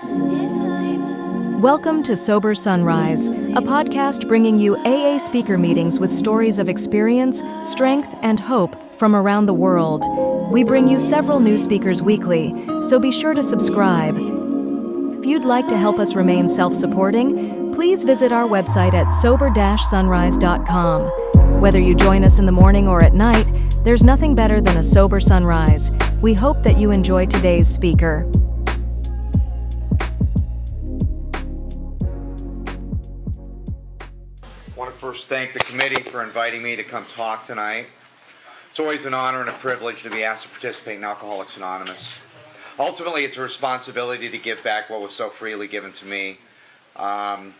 Welcome to Sober Sunrise, a podcast bringing you AA speaker meetings with stories of experience, strength, and hope from around the world. We bring you several new speakers weekly, so be sure to subscribe. If you'd like to help us remain self-supporting, please visit our website at sober-sunrise.com. Whether you join us in the morning or at night, there's nothing better than a sober sunrise. We hope that you enjoy today's speaker. I want to first thank the committee for inviting me to come talk tonight. It's always an honor and a privilege to be asked to participate in Alcoholics Anonymous. Ultimately, it's a responsibility to give back what was so freely given to me. I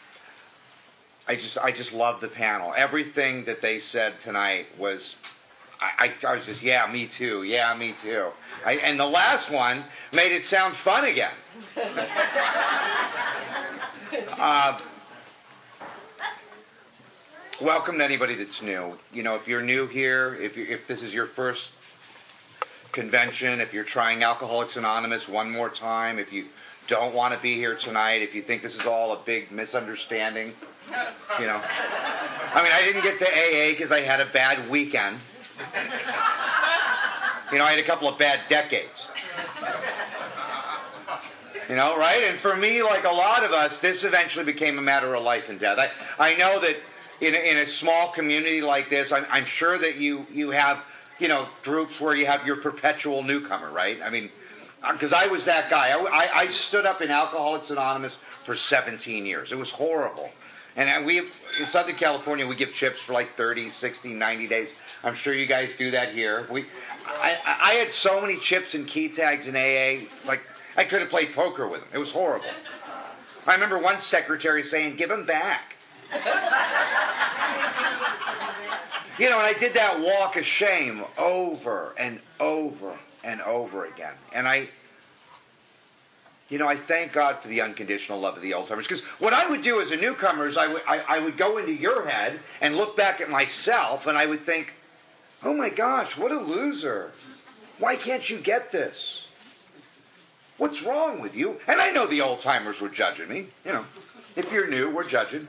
just love the panel. Everything that they said tonight was, I was just, yeah, me too, yeah, me too. And the last one made it sound fun again. Welcome to anybody that's new. You know, if you're new here, if this is your first convention, if you're trying Alcoholics Anonymous one more time, if you don't want to be here tonight, if you think this is all a big misunderstanding, you know. I mean, I didn't get to AA because I had a bad weekend. You know, I had a couple of bad decades. You know, right? And for me, like a lot of us, this eventually became a matter of life and death. I know that in a small community like this, I'm sure that you have, you know, groups where you have your perpetual newcomer, right? I mean, because I was that guy. I stood up in Alcoholics Anonymous for 17 years. It was horrible. And in Southern California, we give chips for like 30, 60, 90 days. I'm sure you guys do that here. I had so many chips and key tags in AA, like I could have played poker with them. It was horrible. I remember one secretary saying, "Give them back." You know, and I did that walk of shame over and over and over again. And I thank God for the unconditional love of the old timers. Because what I would do as a newcomer is I would go into your head and look back at myself and I would think, oh my gosh, what a loser. Why can't you get this? What's wrong with you? And I know the old timers were judging me. You know, if you're new, we're judging.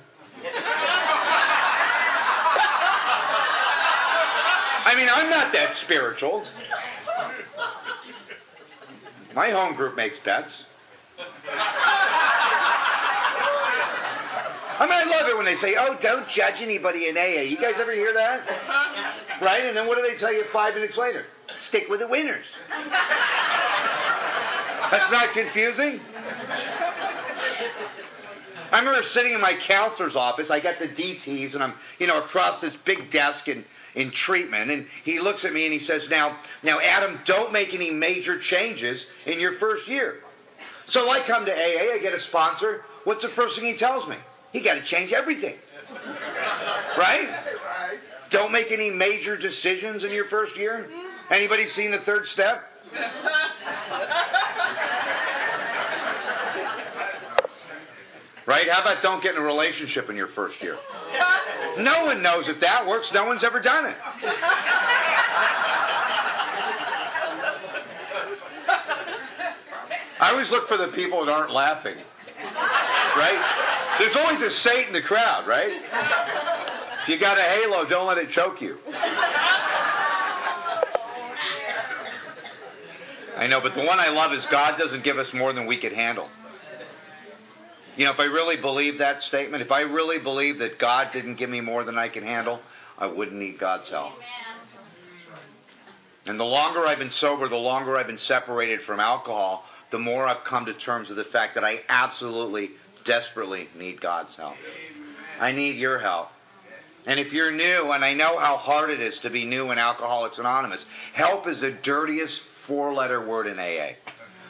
I mean, I'm not that spiritual. My home group makes bets. I mean, I love it when they say, oh, don't judge anybody in AA. You guys ever hear that? Right? And then what do they tell you 5 minutes later? Stick with the winners. That's not confusing? I remember sitting in my counselor's office. I got the DTs, and I'm, you know, across this big desk in treatment, and he looks at me and he says, now, Adam, don't make any major changes in your first year. So I come to AA, I get a sponsor. What's the first thing he tells me? You got to change everything. Right? Don't make any major decisions in your first year. Anybody seen the third step? Right? How about don't get in a relationship in your first year? No one knows if that works. No one's ever done it. I always look for the people that aren't laughing. Right? There's always a saint in the crowd, right? If you got a halo, don't let it choke you. I know, but the one I love is God doesn't give us more than we could handle. You know, if I really believe that statement, if I really believe that God didn't give me more than I can handle, I wouldn't need God's help. And the longer I've been sober, the longer I've been separated from alcohol, the more I've come to terms with the fact that I absolutely, desperately need God's help. I need your help. And if you're new, and I know how hard it is to be new in Alcoholics Anonymous, help is the dirtiest 4-letter word in AA.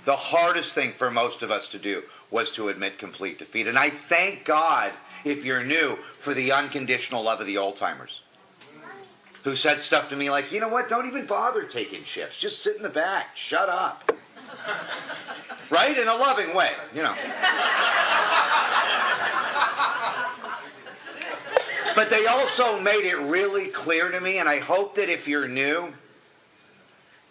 The hardest thing for most of us to do was to admit complete defeat. And I thank God, if you're new, for the unconditional love of the old-timers who said stuff to me like, you know what, don't even bother taking shifts. Just sit in the back. Shut up. Right? In a loving way, you know. But they also made it really clear to me, and I hope that if you're new,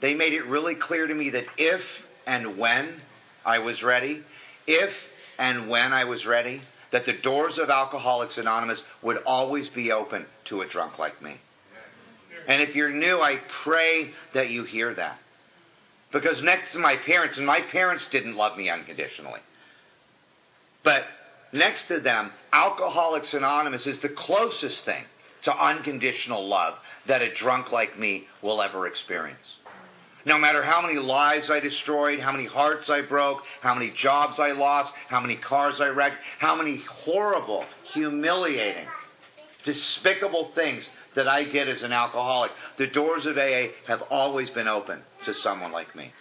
they made it really clear to me that if and when I was ready, if and when I was ready, that the doors of Alcoholics Anonymous would always be open to a drunk like me. And if you're new, I pray that you hear that. Because next to my parents, and my parents didn't love me unconditionally, but next to them, Alcoholics Anonymous is the closest thing to unconditional love that a drunk like me will ever experience. No matter how many lives I destroyed, how many hearts I broke, how many jobs I lost, how many cars I wrecked, how many horrible, humiliating, despicable things that I did as an alcoholic, the doors of AA have always been open to someone like me.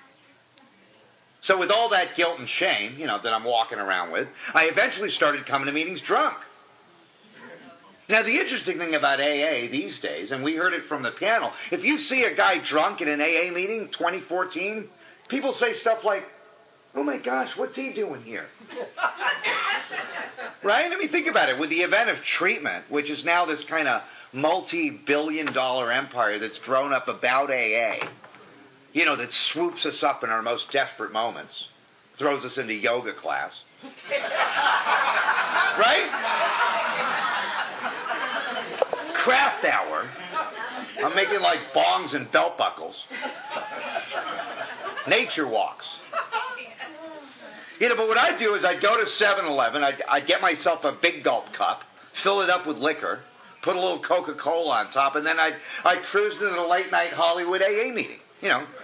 So with all that guilt and shame, that I'm walking around with, I eventually started coming to meetings drunk. Now, the interesting thing about AA these days, and we heard it from the panel, if you see a guy drunk in an AA meeting, 2014, people say stuff like, oh my gosh, what's he doing here? Right? I mean, think about it. With the event of treatment, which is now this kind of multi-billion-dollar empire that's grown up about AA, that swoops us up in our most desperate moments, throws us into yoga class. Right? Craft hour. I'm making like bongs and belt buckles. Nature walks. But what I'd do is I'd go to 7-Eleven, I'd get myself a big gulp cup, fill it up with liquor, put a little Coca-Cola on top, and then I'd cruise into the late night Hollywood AA meeting.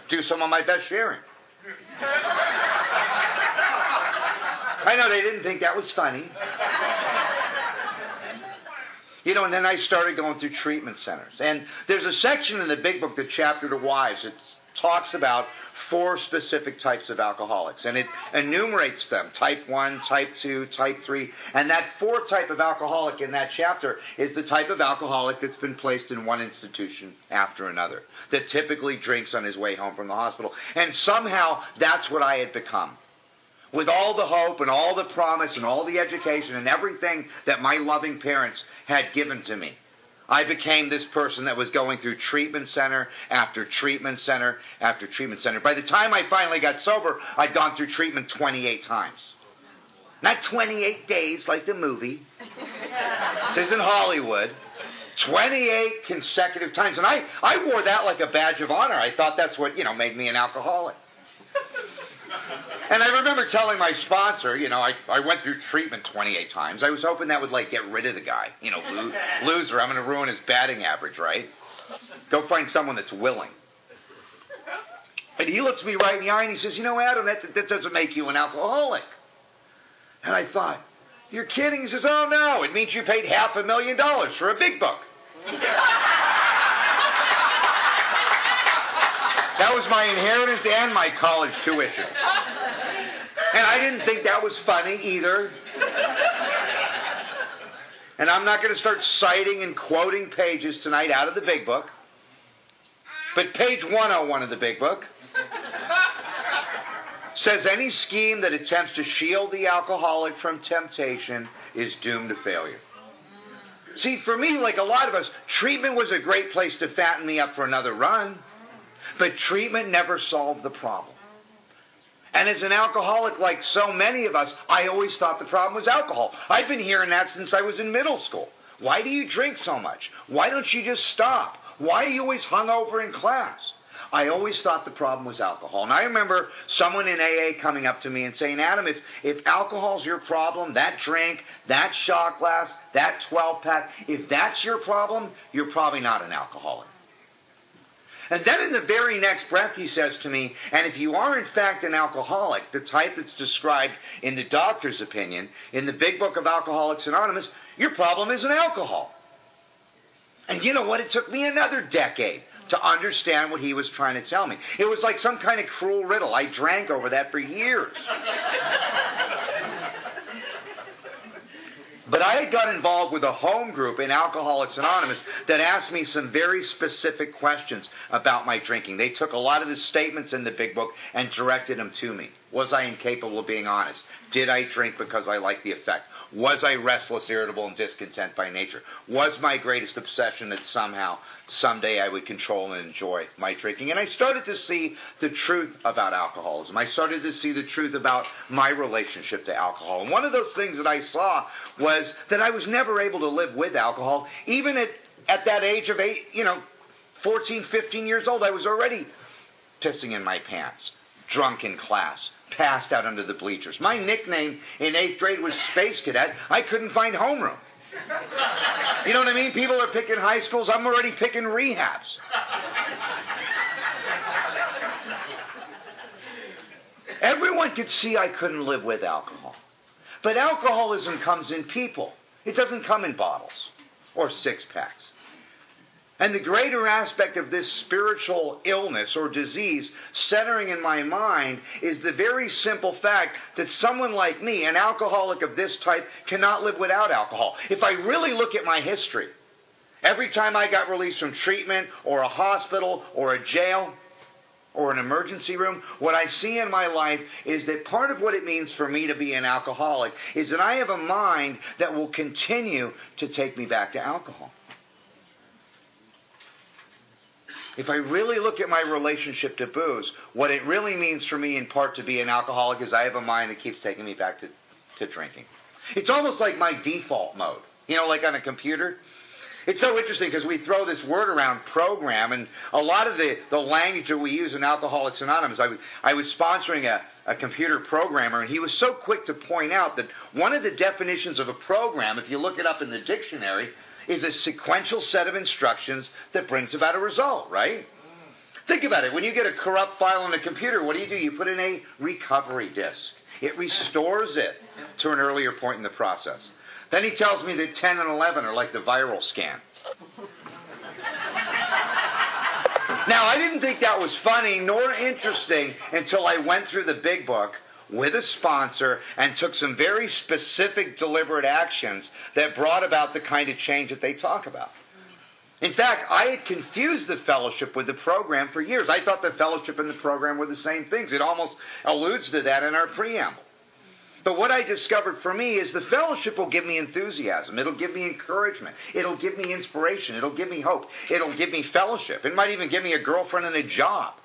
Do some of my best sharing. I know they didn't think that was funny. And then I started going through treatment centers. And there's a section in the big book, the chapter to wives, it talks about 4 specific types of alcoholics. And it enumerates them, type 1, type 2, type 3. And that 4th type of alcoholic in that chapter is the type of alcoholic that's been placed in one institution after another, that typically drinks on his way home from the hospital. And somehow that's what I had become. With all the hope and all the promise and all the education and everything that my loving parents had given to me, I became this person that was going through treatment center after treatment center after treatment center. By the time I finally got sober, I'd gone through treatment 28 times. Not 28 days like the movie. This isn't Hollywood. 28 consecutive times. And I wore that like a badge of honor. I thought that's what, made me an alcoholic. And I remember telling my sponsor, I went through treatment 28 times. I was hoping that would, get rid of the guy. Loser, I'm going to ruin his batting average, right? Go find someone that's willing. And he looks me right in the eye and he says, Adam, that doesn't make you an alcoholic. And I thought, you're kidding? He says, oh, no, it means you paid $500,000 for a big book. That was my inheritance and my college tuition. And I didn't think that was funny either. And I'm not going to start citing and quoting pages tonight out of the big book. But page 101 of the big book says any scheme that attempts to shield the alcoholic from temptation is doomed to failure. See, for me, like a lot of us, treatment was a great place to fatten me up for another run. But treatment never solved the problem. And as an alcoholic, like so many of us, I always thought the problem was alcohol. I've been hearing that since I was in middle school. Why do you drink so much? Why don't you just stop? Why are you always hungover in class? I always thought the problem was alcohol. And I remember someone in AA coming up to me and saying, Adam, if alcohol's your problem, that drink, that shot glass, that 12-pack, if that's your problem, you're probably not an alcoholic. And then in the very next breath he says to me, and if you are in fact an alcoholic, the type that's described in the doctor's opinion, in the big book of Alcoholics Anonymous, your problem isn't alcohol. And you know what? It took me another decade to understand what he was trying to tell me. It was like some kind of cruel riddle. I drank over that for years. But I had got involved with a home group in Alcoholics Anonymous that asked me some very specific questions about my drinking. They took a lot of the statements in the big book and directed them to me. Was I incapable of being honest? Did I drink because I liked the effect? Was I restless, irritable, and discontent by nature? Was my greatest obsession that somehow, someday I would control and enjoy my drinking? And I started to see the truth about alcoholism. I started to see the truth about my relationship to alcohol. And one of those things that I saw was that I was never able to live with alcohol. Even at that age of 14, 15 years old, I was already pissing in my pants, drunk in class, passed out under the bleachers. My nickname in 8th grade was Space Cadet. I couldn't find homeroom. You know what I mean? People are picking high schools. I'm already picking rehabs. Everyone could see I couldn't live with alcohol. But alcoholism comes in people. It doesn't come in bottles or six-packs. And the greater aspect of this spiritual illness or disease centering in my mind is the very simple fact that someone like me, an alcoholic of this type, cannot live without alcohol. If I really look at my history, every time I got released from treatment or a hospital or a jail or an emergency room, what I see in my life is that part of what it means for me to be an alcoholic is that I have a mind that will continue to take me back to alcohol. If I really look at my relationship to booze, what it really means for me in part to be an alcoholic is I have a mind that keeps taking me back to drinking. It's almost like my default mode. Like on a computer. It's so interesting because we throw this word around, program, and a lot of the language that we use in Alcoholics Anonymous, I was sponsoring a computer programmer, and he was so quick to point out that one of the definitions of a program, if you look it up in the dictionary, is a sequential set of instructions that brings about a result, right? Think about it. When you get a corrupt file on a computer, what do? You put in a recovery disk. It restores it to an earlier point in the process. Then he tells me that 10 and 11 are like the viral scan. Now, I didn't think that was funny nor interesting until I went through the big book with a sponsor and took some very specific, deliberate actions that brought about the kind of change that they talk about. In fact, I had confused the fellowship with the program for years. I thought the fellowship and the program were the same things. It almost alludes to that in our preamble. But what I discovered for me is the fellowship will give me enthusiasm. It'll give me encouragement. It'll give me inspiration. It'll give me hope. It'll give me fellowship. It might even give me a girlfriend and a job.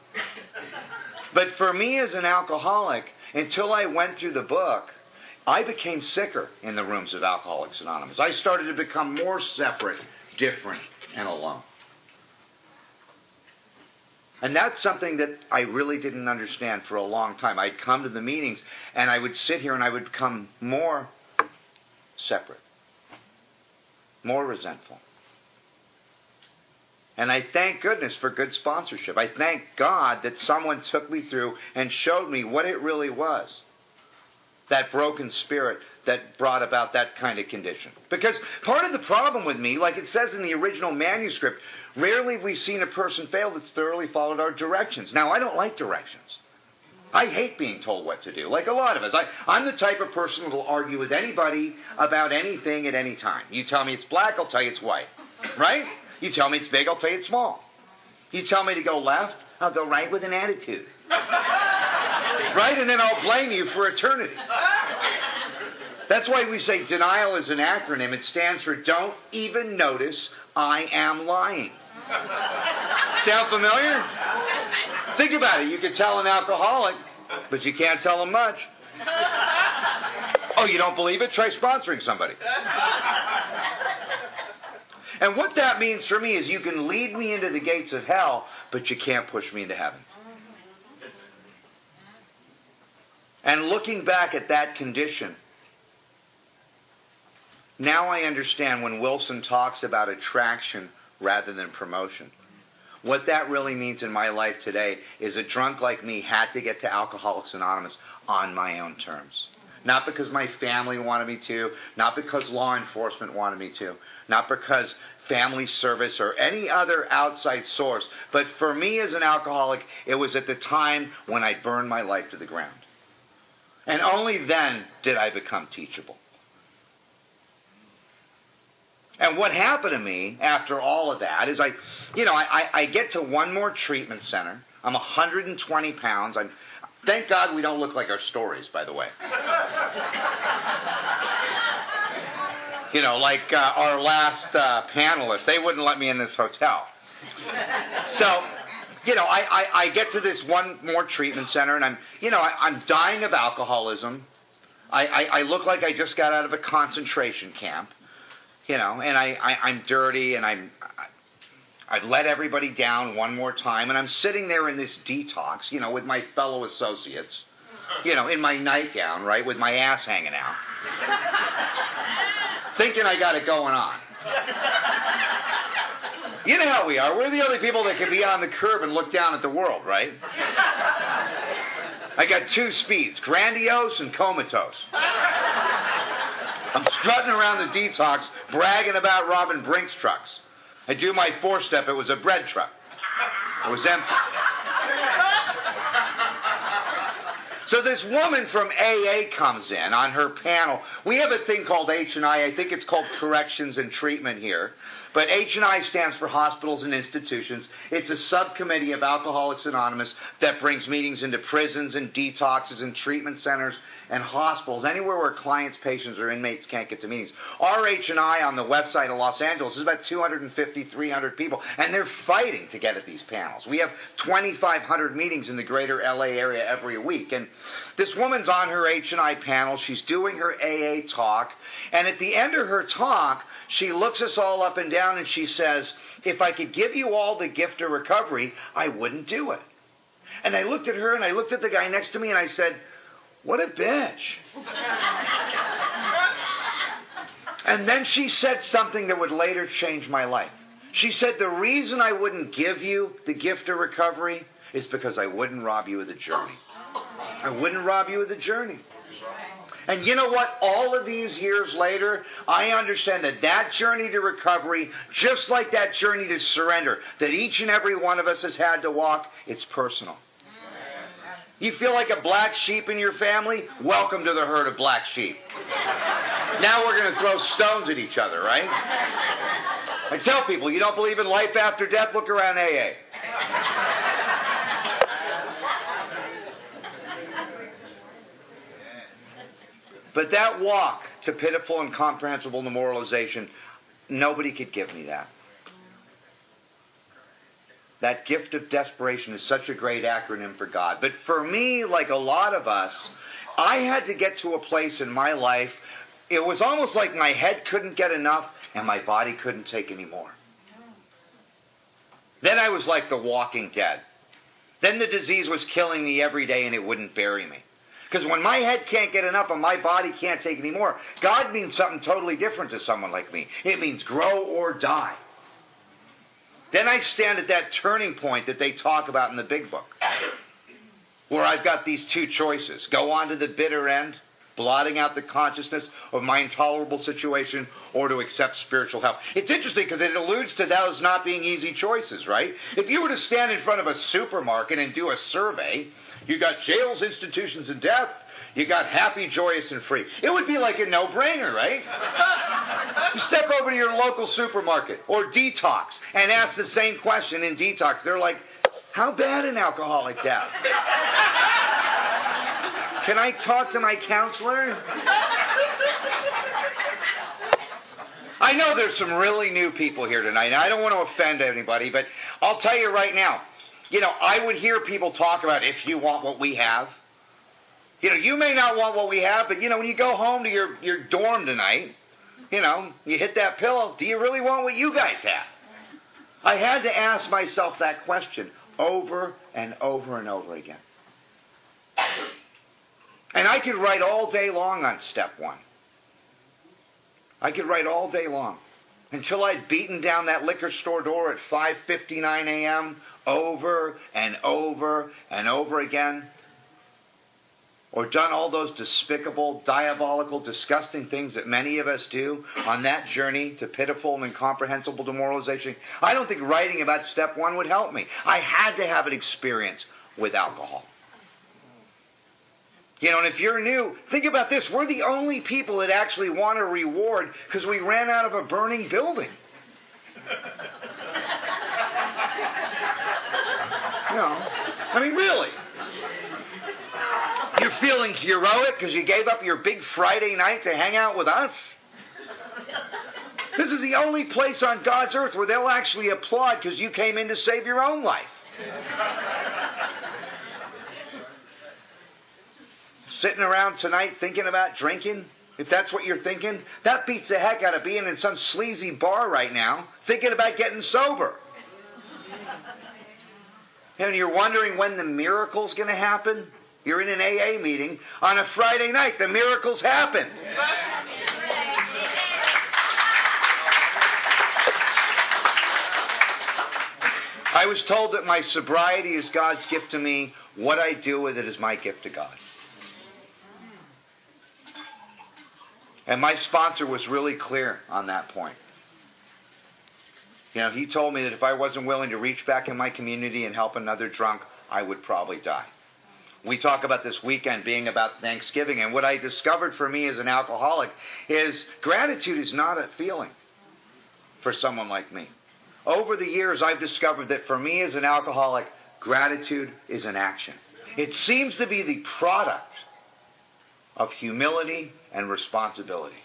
But for me as an alcoholic, until I went through the book, I became sicker in the rooms of Alcoholics Anonymous. I started to become more separate, different, and alone. And that's something that I really didn't understand for a long time. I'd come to the meetings, and I would sit here and I would become more separate, more resentful. And I thank goodness for good sponsorship. I thank God that someone took me through and showed me what it really was. That broken spirit that brought about that kind of condition. Because part of the problem with me, like it says in the original manuscript, rarely have we seen a person fail that's thoroughly followed our directions. Now, I don't like directions. I hate being told what to do, like a lot of us. I'm the type of person who will argue with anybody about anything at any time. You tell me it's black, I'll tell you it's white. Right? You tell me it's big, I'll tell you it's small. You tell me to go left, I'll go right with an attitude. Right? And then I'll blame you for eternity. That's why we say denial is an acronym. It stands for don't even notice I am lying. Sound familiar? Think about it. You can tell an alcoholic, but you can't tell him much. Oh, you don't believe it? Try sponsoring somebody. And what that means for me is you can lead me into the gates of hell, but you can't push me into heaven. And looking back at that condition, now I understand when Wilson talks about attraction rather than promotion. What that really means in my life today is a drunk like me had to get to Alcoholics Anonymous on my own terms. Not because my family wanted me to, not because law enforcement wanted me to, not because family service or any other outside source, but for me as an alcoholic, it was at the time when I burned my life to the ground. And only then did I become teachable. And what happened to me after all of that is I get to one more treatment center. I'm 120 pounds. Thank God we don't look like our stories, by the way. Like our last panelists, they wouldn't let me in this hotel. So, I get to this one more treatment center, and I'm dying of alcoholism. I look like I just got out of a concentration camp, and I'm dirty, and I've let everybody down one more time, and I'm sitting there in this detox, with my fellow associates, in my nightgown, right, with my ass hanging out, thinking I got it going on. You know how we are. We're the only people that can be on the curb and look down at the world, right? I got two speeds, grandiose and comatose. I'm strutting around the detox, bragging about robbing Brinks trucks. I do my four-step, it was a bread truck. It was empty. So this woman from AA comes in on her panel. We have a thing called H&I. I think it's called Corrections and Treatment here. But H&I stands for Hospitals and Institutions. It's a subcommittee of Alcoholics Anonymous that brings meetings into prisons and detoxes and treatment centers and hospitals, anywhere where clients, patients, or inmates can't get to meetings. Our H&I on the west side of Los Angeles is about 250, 300 people, and they're fighting to get at these panels. We have 2,500 meetings in the greater LA area every week. And this woman's on her H&I panel. She's doing her AA talk. And at the end of her talk, she looks us all up and down and she says, if I could give you all the gift of recovery, I wouldn't do it. And I looked at her and I looked at the guy next to me and I said, what a bitch. And then she said something that would later change my life. She said, the reason I wouldn't give you the gift of recovery is because I wouldn't rob you of the journey. I wouldn't rob you of the journey. And you know what? All of these years later, I understand that journey to recovery, just like that journey to surrender, that each and every one of us has had to walk, it's personal. You feel like a black sheep in your family? Welcome to the herd of black sheep. Now we're going to throw stones at each other, right? I tell people, you don't believe in life after death? Look around AA. But that walk to pitiful and comprehensible demoralization, nobody could give me that. That gift of desperation is such a great acronym for God. But for me, like a lot of us, I had to get to a place in my life, it was almost like my head couldn't get enough and my body couldn't take any more. Then I was like the walking dead. Then the disease was killing me every day and it wouldn't bury me. Because when my head can't get enough and my body can't take any more, God means something totally different to someone like me. It means grow or die. Then I stand at that turning point that they talk about in the big book, where I've got these two choices. Go on to the bitter end, blotting out the consciousness of my intolerable situation, or to accept spiritual help. It's interesting because it alludes to those not being easy choices, right? If you were to stand in front of a supermarket and do a survey, you got jails, institutions, and death. You got happy, joyous, and free. It would be like a no-brainer, right? You step over to your local supermarket or detox and ask the same question in detox. They're like, how bad an alcoholic death? Can I talk to my counselor? I know there's some really new people here tonight. I don't want to offend anybody, but I'll tell you right now, I would hear people talk about if you want what we have. You may not want what we have, but, when you go home to your dorm tonight, you hit that pillow, do you really want what you guys have? I had to ask myself that question over and over and over again. And I could write all day long on step one. I could write all day long until I'd beaten down that liquor store door at 5:59 a.m. over and over and over again. Or done all those despicable, diabolical, disgusting things that many of us do on that journey to pitiful and incomprehensible demoralization. I don't think writing about step one would help me. I had to have an experience with alcohol. And if you're new, think about this. We're the only people that actually want a reward because we ran out of a burning building. Really. You're feeling heroic because you gave up your big Friday night to hang out with us? This is the only place on God's earth where they'll actually applaud because you came in to save your own life. Sitting around tonight thinking about drinking, if that's what you're thinking, that beats the heck out of being in some sleazy bar right now thinking about getting sober. And you're wondering when the miracle's going to happen? You're in an AA meeting on a Friday night. The miracles happen. I was told that my sobriety is God's gift to me. What I do with it is my gift to God. And my sponsor was really clear on that point. He told me that if I wasn't willing to reach back in my community and help another drunk, I would probably die. We talk about this weekend being about Thanksgiving, and what I discovered for me as an alcoholic is gratitude is not a feeling for someone like me. Over the years, I've discovered that for me as an alcoholic, gratitude is an action. It seems to be the product of humility and responsibility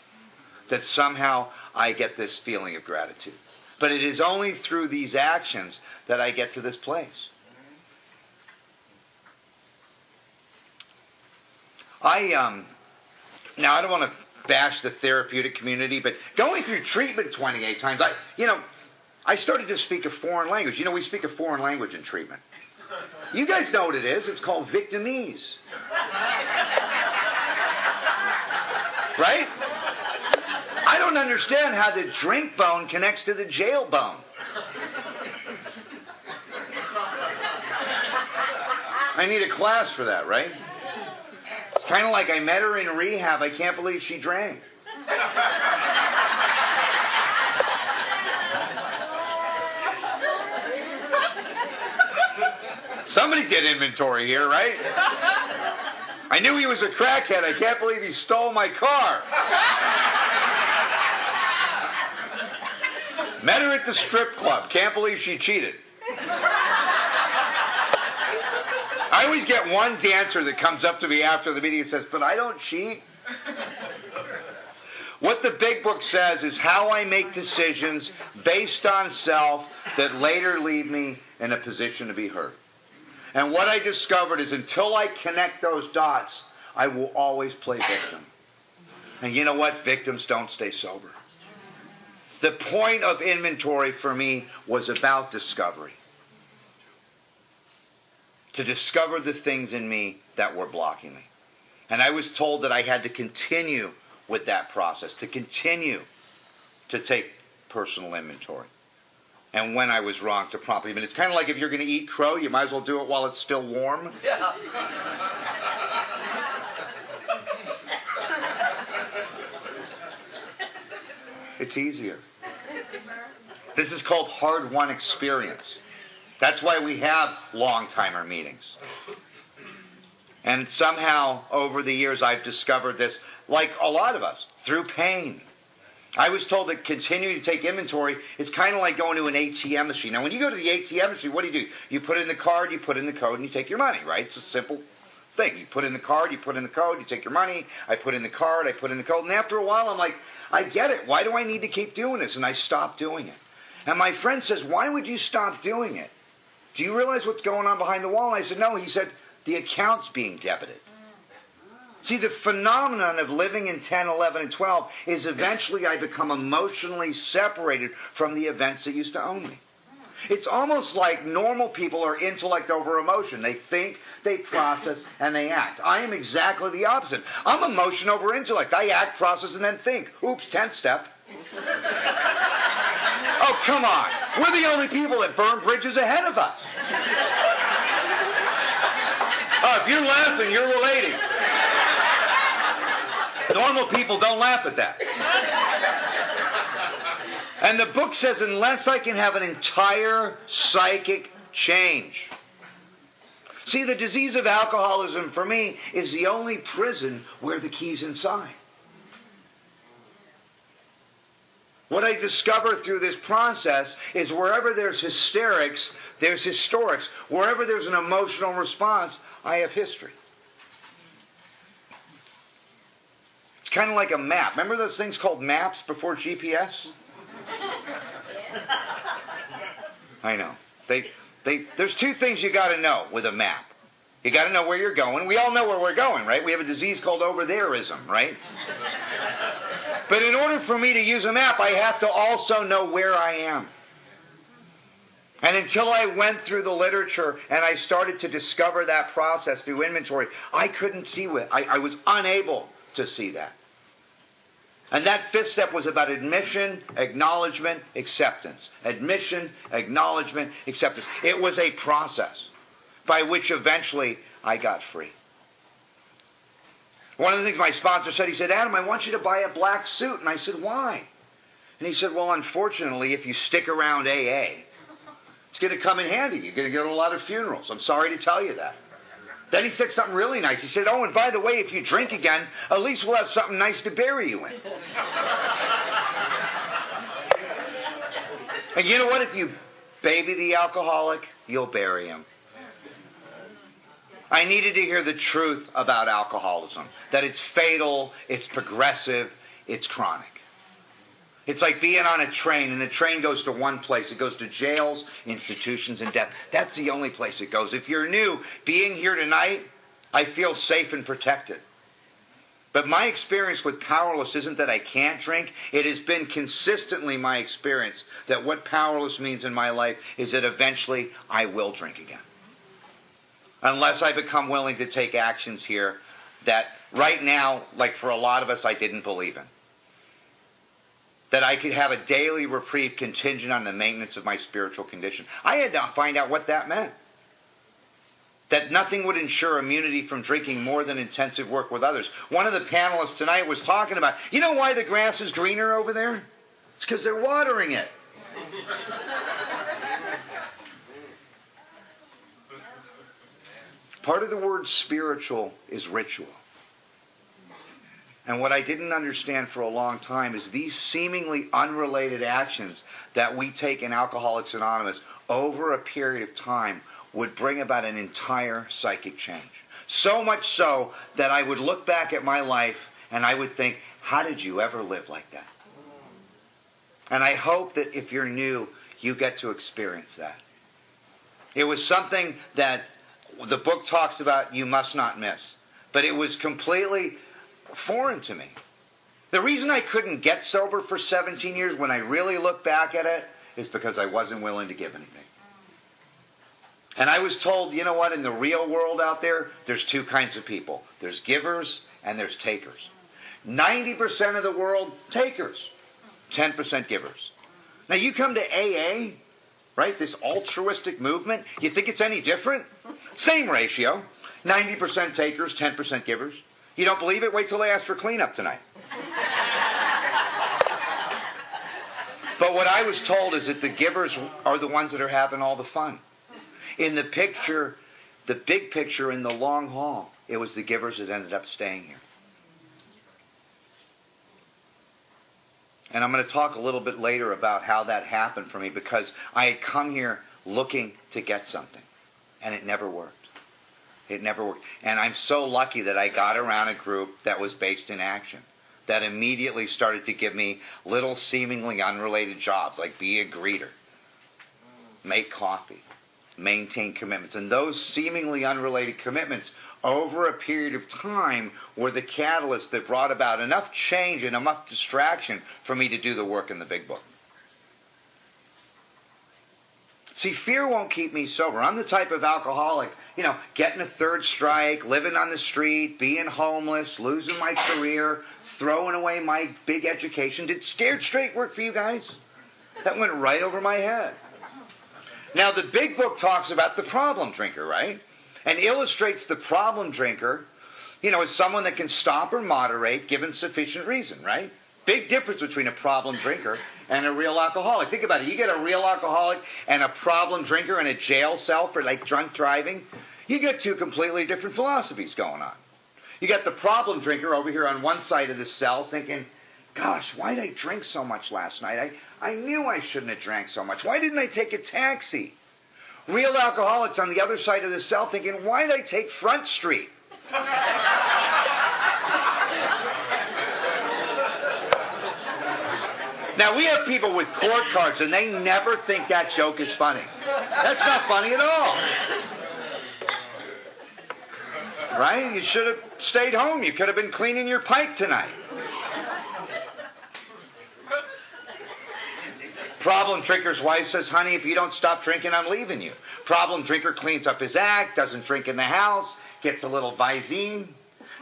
that somehow I get this feeling of gratitude. But it is only through these actions that I get to this place. Now I don't want to bash the therapeutic community, but going through treatment 28 times, I started to speak a foreign language. We speak a foreign language in treatment. You guys know what it is. It's called victimese. Right? I don't understand how the drink bone connects to the jail bone. I need a class for that, right? It's kind of like I met her in rehab. I can't believe she drank. Somebody did inventory here, right? I knew he was a crackhead. I can't believe he stole my car. Met her at the strip club. Can't believe she cheated. I always get one dancer that comes up to me after the meeting and says, but I don't cheat. What the big book says is how I make decisions based on self that later leave me in a position to be hurt. And what I discovered is until I connect those dots, I will always play victim. And you know what? Victims don't stay sober. The point of inventory for me was about discovery. To discover the things in me that were blocking me. And I was told that I had to continue with that process, to continue to take personal inventory. And when I was wrong, to promptly. But it's kind of like if you're going to eat crow, you might as well do it while it's still warm. Yeah. It's easier. This is called hard-won experience. That's why we have long-timer meetings. And somehow, over the years, I've discovered this, like a lot of us, through pain. I was told that continuing to take inventory is kind of like going to an ATM machine. Now, when you go to the ATM machine, what do? You put in the card, you put in the code, and you take your money, right? It's a simple thing. You put in the card, you put in the code, you take your money. I put in the card, I put in the code. And after a while, I'm like, I get it. Why do I need to keep doing this? And I stopped doing it. And my friend says, why would you stop doing it? Do you realize what's going on behind the wall? And I said, no. He said, the account's being debited. See, the phenomenon of living in 10, 11, and 12 is eventually I become emotionally separated from the events that used to own me. It's almost like normal people are intellect over emotion. They think, they process, and they act. I am exactly the opposite. I'm emotion over intellect. I act, process, and then think. Oops, 10th step. Oh, come on. We're the only people that burn bridges ahead of us. Oh, if you're laughing, you're relating. Normal people don't laugh at that. And the book says, unless I can have an entire psychic change, See, the disease of alcoholism for me is the only prison where the key's inside. What I discover through this process is wherever there's hysterics, there's historics. Wherever there's an emotional response, I have history. It's kind of like a map. Remember those things called maps before GPS? I know. There's two things you got to know with a map. You got to know where you're going. We all know where we're going, right? We have a disease called over-thereism, right? But in order for me to use a map, I have to also know where I am. And until I went through the literature and I started to discover that process through inventory, I couldn't see it. I was unable to see that. And that fifth step was about admission, acknowledgement, acceptance. Admission, acknowledgement, acceptance. It was a process by which eventually I got free. One of the things my sponsor said, he said, Adam, I want you to buy a black suit. And I said, why? And he said, well, unfortunately, if you stick around AA, it's going to come in handy. You're going to go to a lot of funerals. I'm sorry to tell you that. Then he said something really nice. He said, oh, and by the way, if you drink again, at least we'll have something nice to bury you in. And you know what? If you baby the alcoholic, you'll bury him. I needed to hear the truth about alcoholism. That it's fatal, it's progressive, it's chronic. It's like being on a train, and the train goes to one place. It goes to jails, institutions, and death. That's the only place it goes. If you're new, being here tonight, I feel safe and protected. But my experience with powerless isn't that I can't drink. It has been consistently my experience that what powerless means in my life is that eventually I will drink again. Unless I become willing to take actions here that right now, like for a lot of us, I didn't believe in. That I could have a daily reprieve contingent on the maintenance of my spiritual condition. I had to find out what that meant. That nothing would ensure immunity from drinking more than intensive work with others. One of the panelists tonight was talking about, you know why the grass is greener over there? It's because they're watering it. Part of the word spiritual is ritual. And what I didn't understand for a long time is these seemingly unrelated actions that we take in Alcoholics Anonymous over a period of time would bring about an entire psychic change. So much so that I would look back at my life and I would think, how did you ever live like that? And I hope that if you're new, you get to experience that. It was something that the book talks about you must not miss. But it was completely foreign to me. The reason I couldn't get sober for 17 years when I really look back at it is because I wasn't willing to give anything. And I was told, you know what, in the real world out there, there's two kinds of people. There's givers and there's takers. 90% of the world, takers. 10% givers. Now you come to AA, right, this altruistic movement, you think it's any different? Same ratio. 90% takers, 10% givers. You don't believe it? Wait till they ask for cleanup tonight. But what I was told is that the givers are the ones that are having all the fun. In the picture, the big picture in the long haul, it was the givers that ended up staying here. And I'm going to talk a little bit later about how that happened for me because I had come here looking to get something. And it never worked. It never worked. And I'm so lucky that I got around a group that was based in action. That immediately started to give me little seemingly unrelated jobs, like be a greeter, make coffee, maintain commitments. And those seemingly unrelated commitments over a period of time were the catalyst that brought about enough change and enough distraction for me to do the work in the big book. See, fear won't keep me sober. I'm the type of alcoholic, getting a third strike, living on the street, being homeless, losing my career, throwing away my big education. Did scared straight work for you guys? That went right over my head. Now, the big book talks about the problem drinker, right? And illustrates the problem drinker, as someone that can stop or moderate given sufficient reason, right? Big difference between a problem drinker and a real alcoholic. Think about it. You get a real alcoholic and a problem drinker in a jail cell for drunk driving. You get two completely different philosophies going on. You got the problem drinker over here on one side of the cell thinking, gosh, why did I drink so much last night? I knew I shouldn't have drank so much. Why didn't I take a taxi? Real alcoholics on the other side of the cell thinking, why did I take Front Street? Now, we have people with court cards, and they never think that joke is funny. That's not funny at all. Right? You should have stayed home. You could have been cleaning your pipe tonight. Problem drinker's wife says, honey, if you don't stop drinking, I'm leaving you. Problem drinker cleans up his act, doesn't drink in the house, gets a little Visine.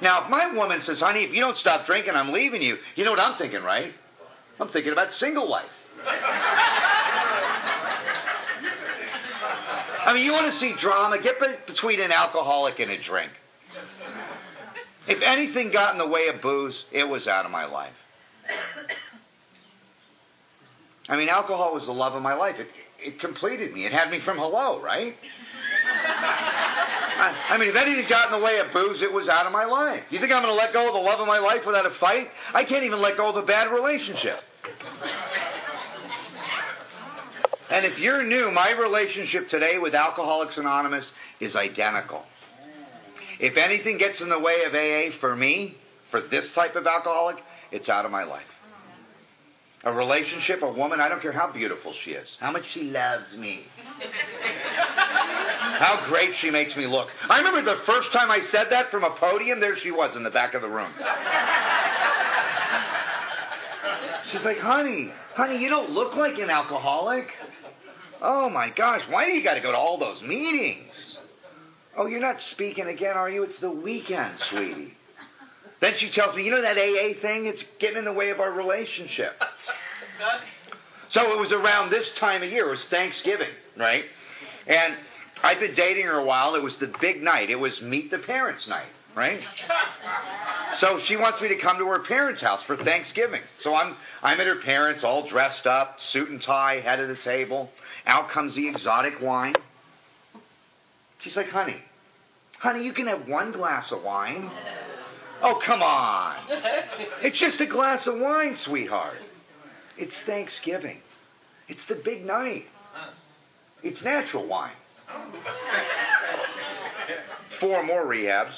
Now, if my woman says, honey, if you don't stop drinking, I'm leaving you, you know what I'm thinking, right? I'm thinking about single life. I mean, you want to see drama? Get between an alcoholic and a drink. If anything got in the way of booze, it was out of my life. I mean, alcohol was the love of my life. It completed me. It had me from hello, right? I mean, if anything got in the way of booze, it was out of my life. You think I'm going to let go of the love of my life without a fight? I can't even let go of a bad relationship. And if you're new, my relationship today with Alcoholics Anonymous is identical. If anything gets in the way of AA for me, for this type of alcoholic, it's out of my life. A relationship, a woman, I don't care how beautiful she is, how much she loves me, how great she makes me look. I remember the first time I said that from a podium, there she was in the back of the room. She's like, honey, you don't look like an alcoholic. Oh my gosh, why do you got to go to all those meetings? Oh, you're not speaking again, are you? It's the weekend, sweetie. Then she tells me, you know that AA thing? It's getting in the way of our relationship. So it was around this time of year. It was Thanksgiving, right? And I'd been dating her a while. It was the big night. It was meet the parents night, right? So she wants me to come to her parents' house for Thanksgiving. So I'm at her parents, all dressed up, suit and tie, head of the table. Out comes the exotic wine. She's like, honey, you can have one glass of wine. Oh, come on. It's just a glass of wine, sweetheart. It's Thanksgiving. It's the big night. It's natural wine. 4 more rehabs.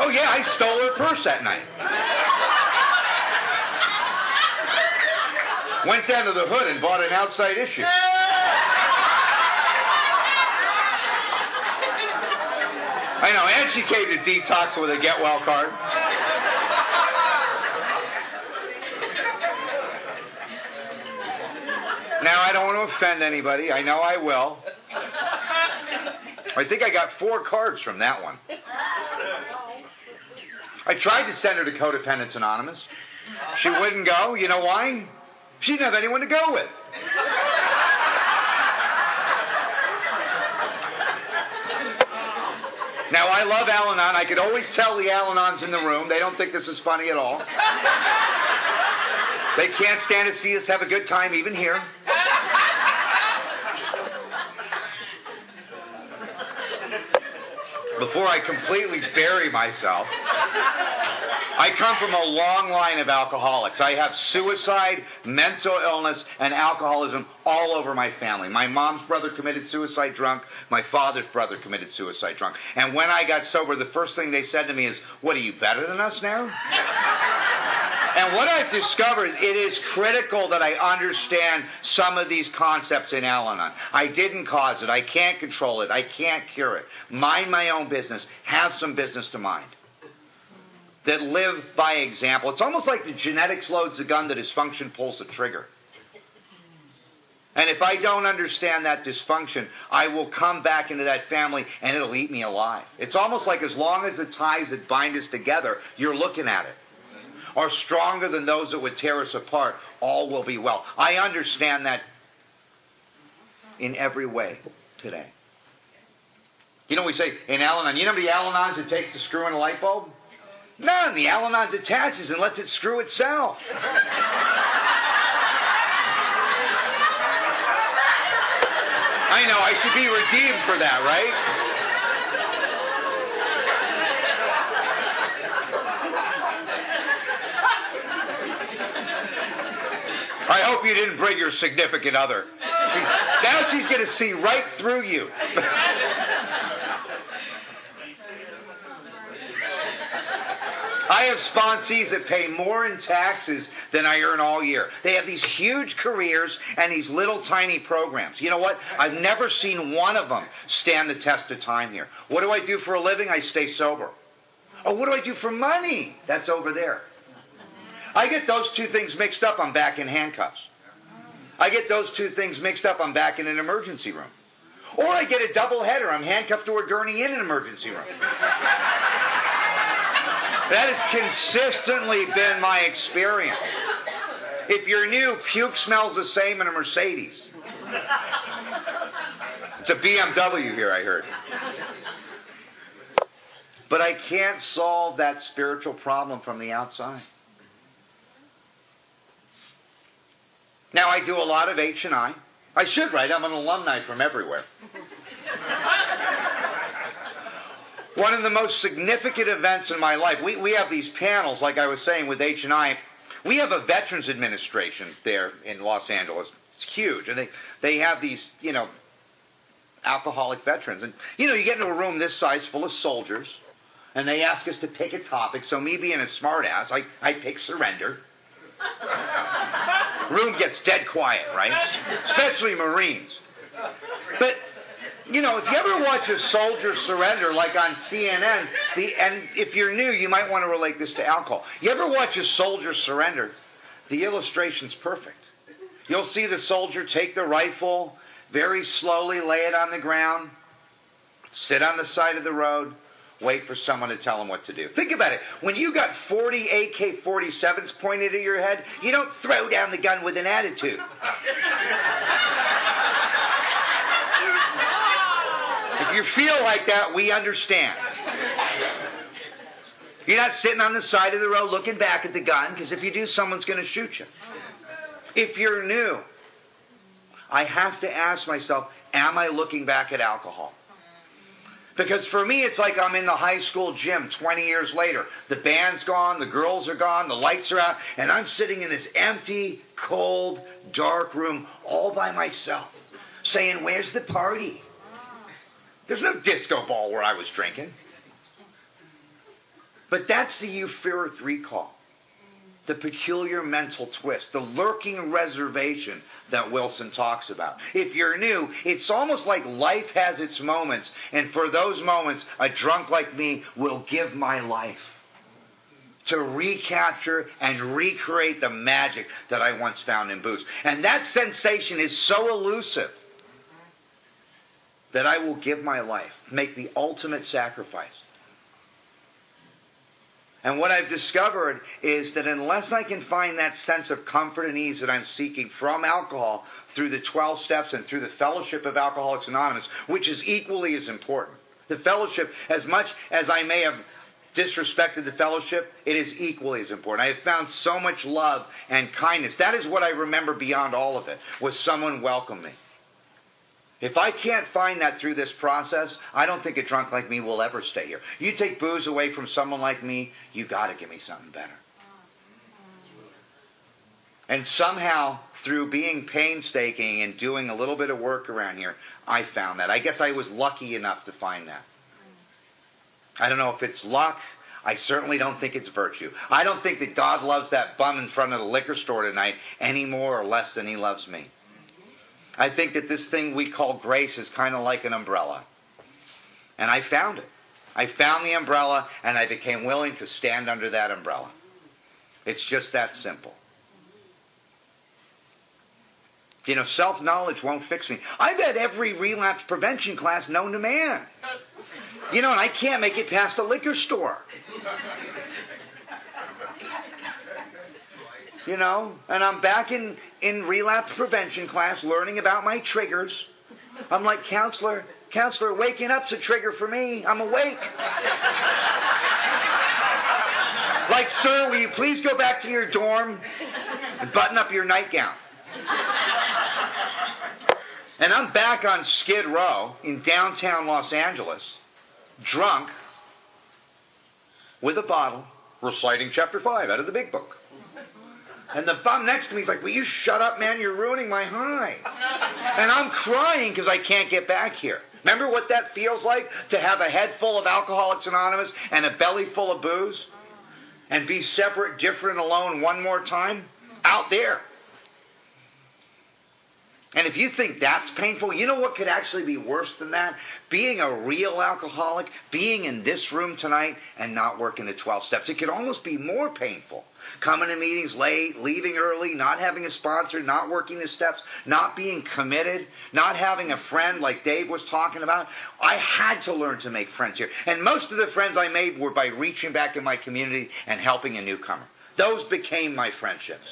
Oh, yeah, I stole her purse that night. Went down to the hood and bought an outside issue. I know, and she came to detox with a get well card. Now, I don't want to offend anybody. I know I will. I think I got 4 cards from that one. I tried to send her to Codependence Anonymous. She wouldn't go. You know why? She didn't have anyone to go with. Now, I love Al-Anon. I could always tell the Al-Anons in the room. They don't think this is funny at all. They can't stand to see us have a good time, even here. Before I completely bury myself, I come from a long line of alcoholics. I have suicide, mental illness, and alcoholism all over my family. My mom's brother committed suicide drunk. My father's brother committed suicide drunk. And when I got sober, the first thing they said to me is, what, are you better than us now? And what I've discovered, it is critical that I understand some of these concepts in Al-Anon. I didn't cause it. I can't control it. I can't cure it. Mind my own business. Have some business to mind. That live by example. It's almost like the genetics loads the gun, the dysfunction pulls the trigger. And if I don't understand that dysfunction, I will come back into that family and it'll eat me alive. It's almost like as long as the ties that bind us together, you're looking at it, are stronger than those that would tear us apart, all will be well. I understand that in every way today. You know, we say in Al-Anon, you know how many Al-Anons it takes to screw in a light bulb? None. The Al-Anon detaches and lets it screw itself. I know, I should be redeemed for that, right? I hope you didn't bring your significant other. Now she's going to see right through you. I have sponsees that pay more in taxes than I earn all year. They have these huge careers and these little tiny programs. You know what? I've never seen one of them stand the test of time here. What do I do for a living? I stay sober. Oh, what do I do for money? That's over there. I get those two things mixed up, I'm back in handcuffs. I get those two things mixed up, I'm back in an emergency room. Or I get a double header, I'm handcuffed to a gurney in an emergency room. That has consistently been my experience. If you're new, puke smells the same in a Mercedes. It's a BMW here, I heard. But I can't solve that spiritual problem from the outside. Now, I do a lot of H&I. I should, right? I'm an alumni from everywhere. One of the most significant events in my life, we have these panels, like I was saying, with H&I. We have a Veterans Administration there in Los Angeles. It's huge. And they have these, alcoholic veterans. And, you get into a room this size full of soldiers, and they ask us to pick a topic. So me being a smartass, I pick surrender. Room gets dead quiet, right? Especially Marines. But, if you ever watch a soldier surrender, like on CNN, and if you're new, you might want to relate this to alcohol. You ever watch a soldier surrender? The illustration's perfect. You'll see the soldier take the rifle, very slowly lay it on the ground, sit on the side of the road, wait for someone to tell him what to do. Think about it. When you got 40 AK-47s pointed at your head, you don't throw down the gun with an attitude. If you feel like that, we understand. You're not sitting on the side of the road looking back at the gun, because if you do, someone's going to shoot you. If you're new, I have to ask myself, am I looking back at alcohol? Because for me, it's like I'm in the high school gym 20 years later. The band's gone, the girls are gone, the lights are out, and I'm sitting in this empty, cold, dark room all by myself, saying, where's the party? There's no disco ball where I was drinking. But that's the euphoric recall, the peculiar mental twist, the lurking reservation that Wilson talks about. If you're new, it's almost like life has its moments, and for those moments, a drunk like me will give my life to recapture and recreate the magic that I once found in booze. And that sensation is so elusive that I will give my life, make the ultimate sacrifice. And what I've discovered is that unless I can find that sense of comfort and ease that I'm seeking from alcohol through the 12 steps and through the fellowship of Alcoholics Anonymous, which is equally as important. The fellowship, as much as I may have disrespected the fellowship, it is equally as important. I have found so much love and kindness. That is what I remember beyond all of it, was someone welcome me. If I can't find that through this process, I don't think a drunk like me will ever stay here. You take booze away from someone like me, you got to give me something better. And somehow, through being painstaking and doing a little bit of work around here, I found that. I guess I was lucky enough to find that. I don't know if it's luck. I certainly don't think it's virtue. I don't think that God loves that bum in front of the liquor store tonight any more or less than he loves me. I think that this thing we call grace is kind of like an umbrella. And I found it. I found the umbrella, and I became willing to stand under that umbrella. It's just that simple. Self-knowledge won't fix me. I've had every relapse prevention class known to man. And I can't make it past the liquor store. And I'm back in relapse prevention class learning about my triggers. I'm like, counselor, waking up's a trigger for me. I'm awake. Like, sir, will you please go back to your dorm and button up your nightgown? And I'm back on Skid Row in downtown Los Angeles, drunk, with a bottle, reciting chapter 5 out of the big book. And the bum next to me is like, will you shut up, man? You're ruining my high. And I'm crying because I can't get back here. Remember what that feels like? To have a head full of Alcoholics Anonymous and a belly full of booze? And be separate, different, alone one more time? Out there. And if you think that's painful, you know what could actually be worse than that? Being a real alcoholic, being in this room tonight and not working the 12 steps. It could almost be more painful. Coming to meetings late, leaving early, not having a sponsor, not working the steps, not being committed, not having a friend like Dave was talking about. I had to learn to make friends here. And most of the friends I made were by reaching back in my community and helping a newcomer. Those became my friendships.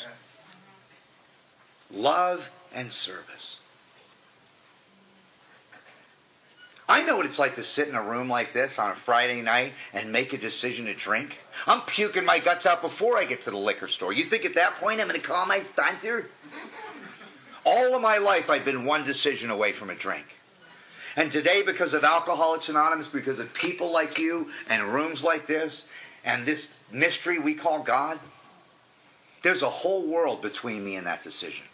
Love and service. I know what it's like to sit in a room like this on a Friday night and make a decision to drink. I'm puking my guts out before I get to the liquor store. You think at that point I'm going to call my sponsor? All of my life I've been one decision away from a drink. And today, because of Alcoholics Anonymous, because of people like you and rooms like this and this mystery we call God, there's a whole world between me and that decision.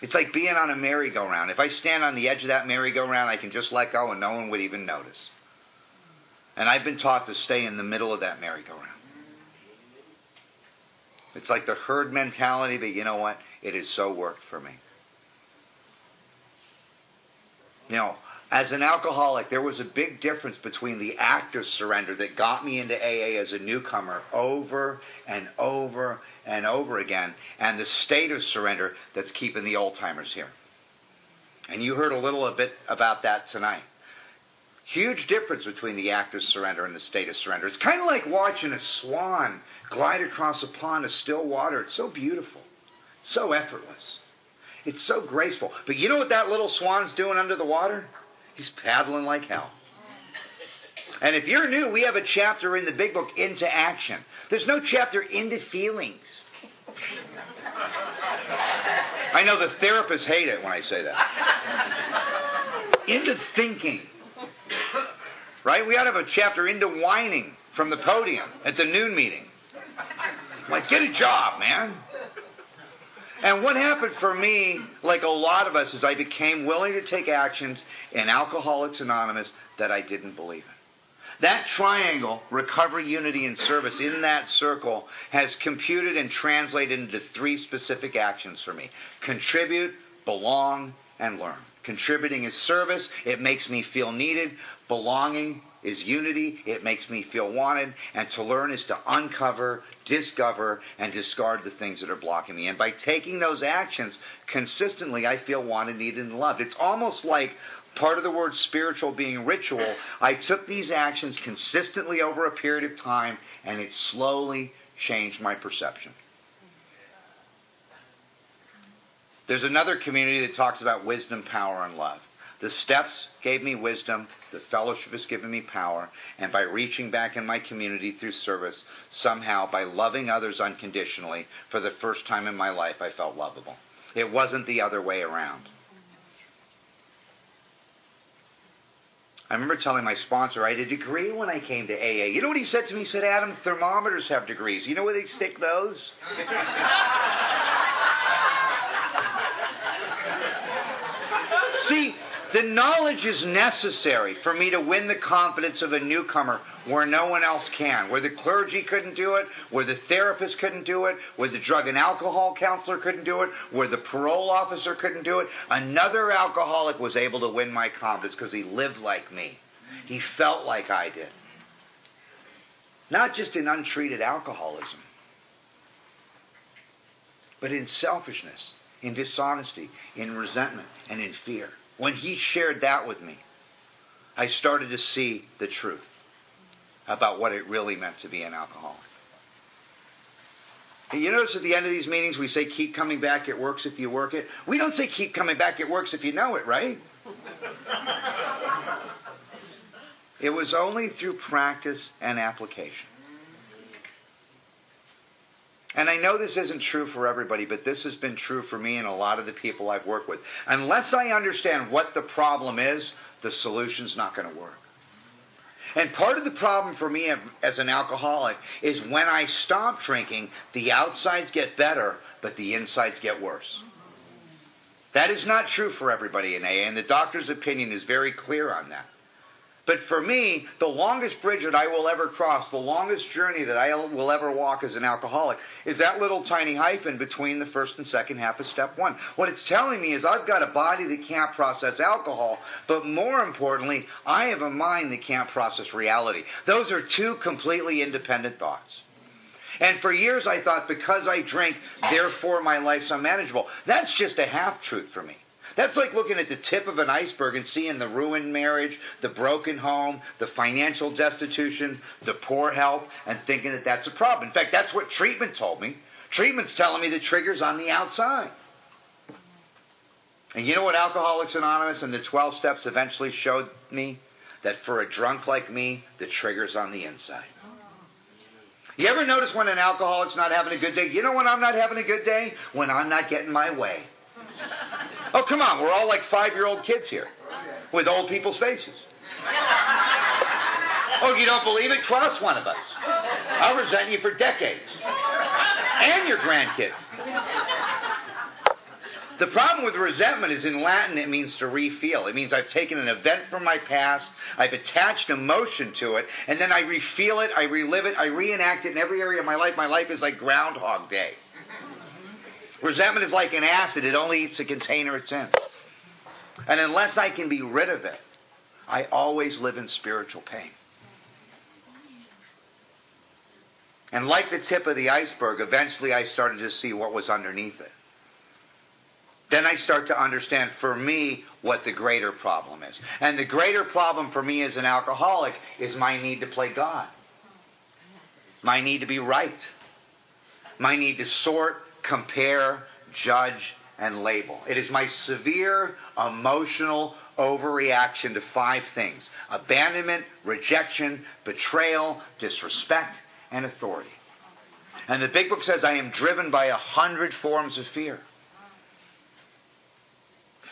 It's like being on a merry-go-round. If I stand on the edge of that merry-go-round, I can just let go and no one would even notice. And I've been taught to stay in the middle of that merry-go-round. It's like the herd mentality, but you know what? It has so worked for me. You know, as an alcoholic, there was a big difference between the act of surrender that got me into AA as a newcomer over and over and over again, and the state of surrender that's keeping the old-timers here. And you heard a little bit about that tonight. Huge difference between the act of surrender and the state of surrender. It's kind of like watching a swan glide across a pond of still water. It's so beautiful, so effortless. It's so graceful. But you know what that little swan's doing under the water? He's paddling like hell. And if you're new, we have a chapter in the big book, Into Action. There's no chapter into feelings. I know the therapists hate it when I say that. Into thinking. Right? We ought to have a chapter into whining from the podium at the noon meeting. Like, get a job, man. And what happened for me, like a lot of us, is I became willing to take actions in Alcoholics Anonymous that I didn't believe in. That triangle, recovery, unity, and service, in that circle, has computed and translated into 3 specific actions for me. Contribute, belong, and learn. Contributing is service. It makes me feel needed. Belonging is unity. It makes me feel wanted. And to learn is to uncover, discover, and discard the things that are blocking me. And by taking those actions consistently, I feel wanted, needed, and loved. It's almost like part of the word spiritual being ritual. I took these actions consistently over a period of time, and it slowly changed my perception. There's another community that talks about wisdom, power, and love. The steps gave me wisdom, the fellowship has given me power, and by reaching back in my community through service, somehow by loving others unconditionally, for the first time in my life, I felt lovable. It wasn't the other way around. I remember telling my sponsor I had a degree when I came to AA. You know what he said to me? He said, Adam, thermometers have degrees. You know where they stick those? See, the knowledge is necessary for me to win the confidence of a newcomer where no one else can. Where the clergy couldn't do it, where the therapist couldn't do it, where the drug and alcohol counselor couldn't do it, where the parole officer couldn't do it. Another alcoholic was able to win my confidence because he lived like me. He felt like I did. Not just in untreated alcoholism, but in selfishness, in dishonesty, in resentment, and in fear. When he shared that with me, I started to see the truth about what it really meant to be an alcoholic. And you notice at the end of these meetings we say, keep coming back, it works if you work it. We don't say keep coming back, it works if you know it, right? It was only through practice and application. And I know this isn't true for everybody, but this has been true for me and a lot of the people I've worked with. Unless I understand what the problem is, the solution's not going to work. And part of the problem for me as an alcoholic is when I stop drinking, the outsides get better, but the insides get worse. That is not true for everybody in AA, and the doctor's opinion is very clear on that. But for me, the longest bridge that I will ever cross, the longest journey that I will ever walk as an alcoholic, is that little tiny hyphen between the first and second half of step one. What it's telling me is I've got a body that can't process alcohol, but more importantly, I have a mind that can't process reality. Those are two completely independent thoughts. And for years I thought because I drink, therefore my life's unmanageable. That's just a half-truth for me. That's like looking at the tip of an iceberg and seeing the ruined marriage, the broken home, the financial destitution, the poor health, and thinking that that's a problem. In fact, that's what treatment told me. Treatment's telling me the trigger's on the outside. And you know what Alcoholics Anonymous and the 12 steps eventually showed me? That for a drunk like me, the trigger's on the inside. You ever notice when an alcoholic's not having a good day? You know when I'm not having a good day? When I'm not getting my way. Oh, come on. We're all like 5-year-old kids here with old people's faces. Oh, you don't believe it? Trust one of us. I'll resent you for decades. And your grandkids. The problem with resentment is in Latin it means to refeel. It means I've taken an event from my past, I've attached emotion to it, and then I refeel it, I relive it, I reenact it in every area of my life. My life is like Groundhog Day. Resentment is like an acid. It only eats the container it's in. And unless I can be rid of it, I always live in spiritual pain. And like the tip of the iceberg, eventually I started to see what was underneath it. Then I start to understand, for me, what the greater problem is. And the greater problem for me as an alcoholic is my need to play God. My need to be right. My need to sort, compare, judge, and label. It is my severe emotional overreaction to 5 things: abandonment, rejection, betrayal, disrespect, and authority. And the Big Book says I am driven by 100 forms of fear.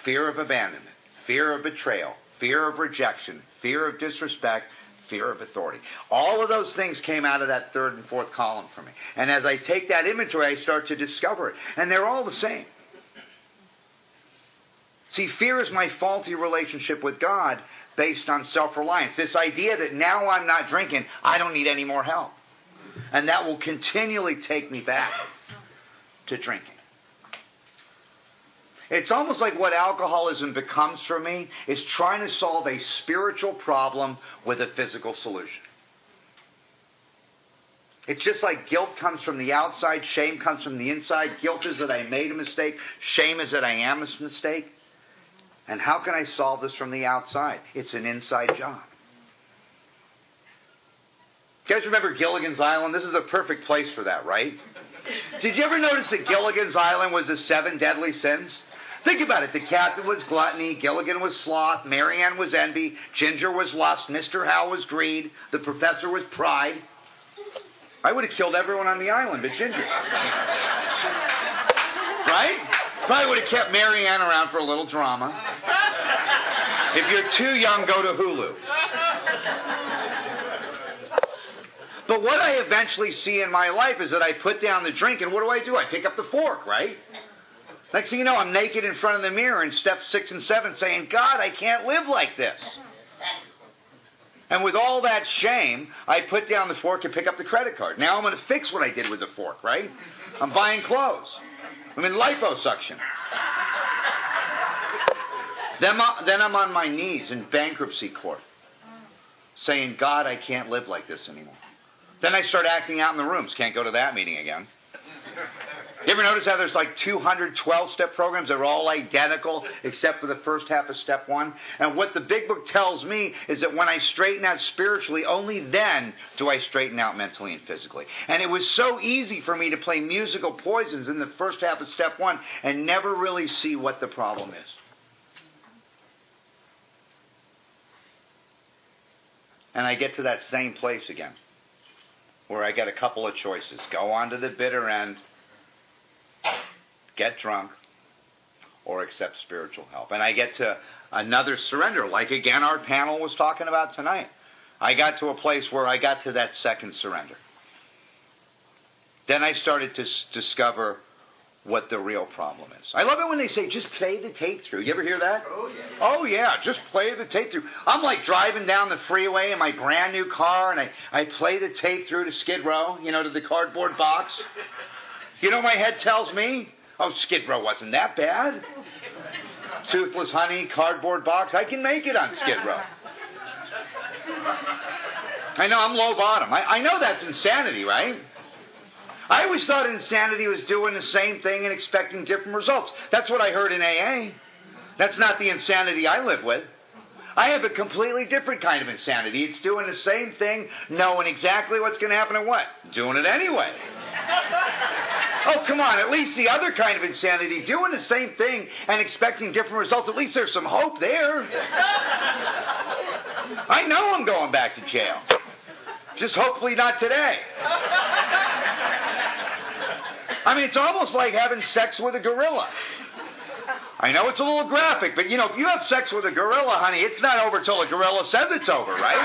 Fear of abandonment, fear of betrayal, fear of rejection, fear of disrespect, fear of authority. All of those things came out of that 3rd and 4th column for me. And as I take that inventory, I start to discover it. And they're all the same. See, fear is my faulty relationship with God based on self-reliance. This idea that now I'm not drinking, I don't need any more help. And that will continually take me back to drinking. It's almost like what alcoholism becomes for me is trying to solve a spiritual problem with a physical solution. It's just like guilt comes from the outside, shame comes from the inside. Guilt is that I made a mistake. Shame is that I am a mistake. And how can I solve this from the outside? It's an inside job. You guys remember Gilligan's Island? This is a perfect place for that, right? Did you ever notice that Gilligan's Island was the 7 deadly sins? Think about it. The captain was gluttony, Gilligan was sloth, Marianne was envy, Ginger was lust, Mr. Howe was greed, the professor was pride. I would have killed everyone on the island but Ginger. Right? Probably would have kept Marianne around for a little drama. If you're too young, go to Hulu. But what I eventually see in my life is that I put down the drink, and what do? I pick up the fork, right? Next thing you know, I'm naked in front of the mirror in step 6 and 7 saying, God, I can't live like this. And with all that shame, I put down the fork and pick up the credit card. Now I'm going to fix what I did with the fork, right? I'm buying clothes. I'm in liposuction. Then I'm on my knees in bankruptcy court saying, God, I can't live like this anymore. Then I start acting out in the rooms. Can't go to that meeting again. You ever notice how there's like 212-step programs that are all identical except for the first half of step 1? And what the Big Book tells me is that when I straighten out spiritually, only then do I straighten out mentally and physically. And it was so easy for me to play musical poisons in the first half of step 1 and never really see what the problem is. And I get to that same place again. where I got a couple of choices. Go on to the bitter end, get drunk, or accept spiritual help. And I get to another surrender, like again our panel was talking about tonight. I got to a place where I got to that second surrender. Then I started to discover what the real problem is. I love it when they say, just play the tape through. You ever hear that? Oh, yeah, just play the tape through. I'm like driving down the freeway in my brand new car, and I play the tape through to Skid Row, to the cardboard box. You know what my head tells me? Oh, Skid Row wasn't that bad. Toothless Honey, cardboard box. I can make it on Skid Row. I know, I'm low bottom. I know that's insanity, right? I always thought insanity was doing the same thing and expecting different results. That's what I heard in AA. That's not the insanity I live with. I have a completely different kind of insanity. It's doing the same thing, knowing exactly what's going to happen and what? Doing it anyway. Oh, come on. At least the other kind of insanity, doing the same thing and expecting different results, at least there's some hope there. I know I'm going back to jail. Just hopefully not today. I mean, it's almost like having sex with a gorilla. I know it's a little graphic, but, if you have sex with a gorilla, honey, it's not over till the gorilla says it's over, right?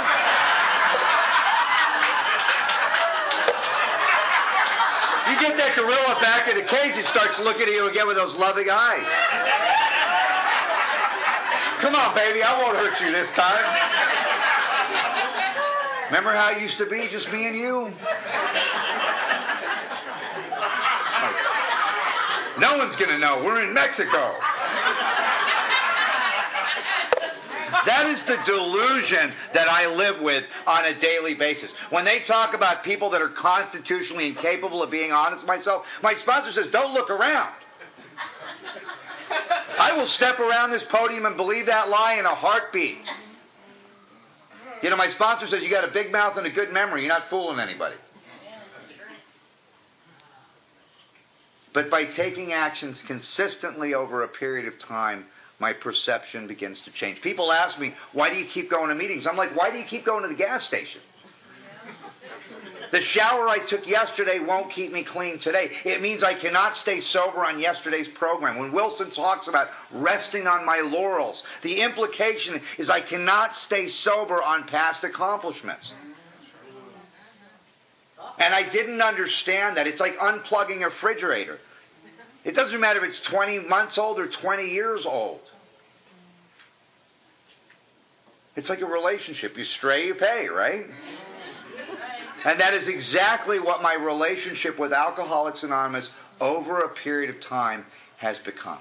You get that gorilla back in the cage, it starts looking at you again with those loving eyes. Come on, baby, I won't hurt you this time. Remember how it used to be, just me and you? No one's going to know. We're in Mexico. That is the delusion that I live with on a daily basis. When they talk about people that are constitutionally incapable of being honest with myself, my sponsor says, don't look around. I will step around this podium and believe that lie in a heartbeat. My sponsor says, you got a big mouth and a good memory. You're not fooling anybody. But by taking actions consistently over a period of time, my perception begins to change. People ask me, why do you keep going to meetings? I'm like, why do you keep going to the gas station? The shower I took yesterday won't keep me clean today. It means I cannot stay sober on yesterday's program. When Wilson talks about resting on my laurels, the implication is I cannot stay sober on past accomplishments. And I didn't understand that. It's like unplugging a refrigerator. It doesn't matter if it's 20 months old or 20 years old. It's like a relationship. You stray, you pay, right? And that is exactly what my relationship with Alcoholics Anonymous over a period of time has become.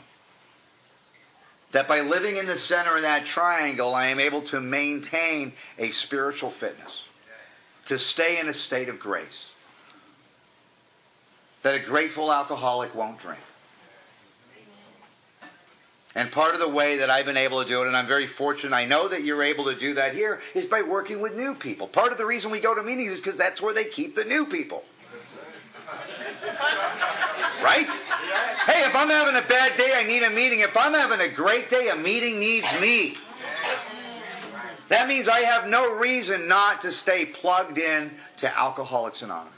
That by living in the center of that triangle, I am able to maintain a spiritual fitness. To stay in a state of grace. That a grateful alcoholic won't drink. And part of the way that I've been able to do it, and I'm very fortunate, I know that you're able to do that here, is by working with new people. Part of the reason we go to meetings is because that's where they keep the new people. Right? Hey, if I'm having a bad day, I need a meeting. If I'm having a great day, a meeting needs me. That means I have no reason not to stay plugged in to Alcoholics Anonymous.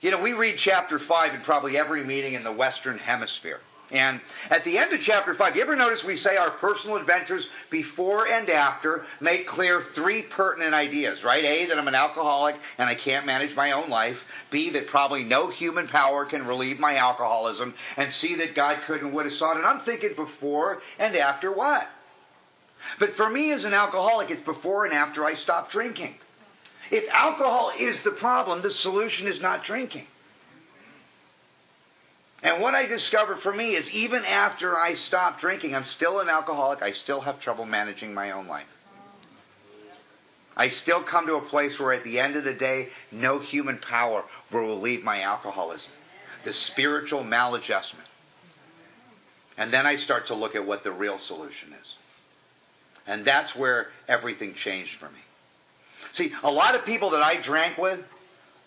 We read chapter 5 in probably every meeting in the Western Hemisphere. And at the end of chapter 5, you ever notice we say our personal adventures before and after make clear 3 pertinent ideas, right? A, that I'm an alcoholic and I can't manage my own life. B, that probably no human power can relieve my alcoholism. And C, that God could and would have sought. And I'm thinking before and after what? But for me as an alcoholic, it's before and after I stop drinking. If alcohol is the problem, the solution is not drinking. And what I discovered for me is even after I stop drinking, I'm still an alcoholic. I still have trouble managing my own life. I still come to a place where at the end of the day, no human power will relieve my alcoholism. The spiritual maladjustment. And then I start to look at what the real solution is. And that's where everything changed for me. See, a lot of people that I drank with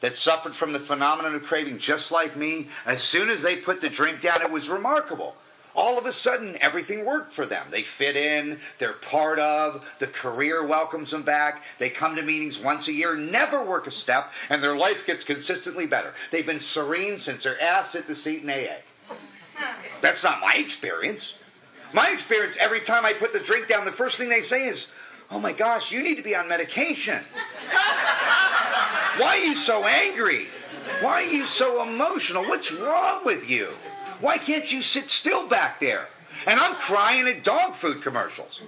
that suffered from the phenomenon of craving just like me, as soon as they put the drink down, it was remarkable. all of a sudden everything worked for them. They fit in, they're part of, the career welcomes them back, they come to meetings once a year, never work a step, and their life gets consistently better. They've been serene since their ass hit the seat in AA. That's not my experience. My experience, every time I put the drink down, the first thing they say is, "Oh my gosh, you need to be on medication. Why are you so angry? Why are you so emotional? What's wrong with you? Why can't you sit still back there?" And I'm crying at dog food commercials.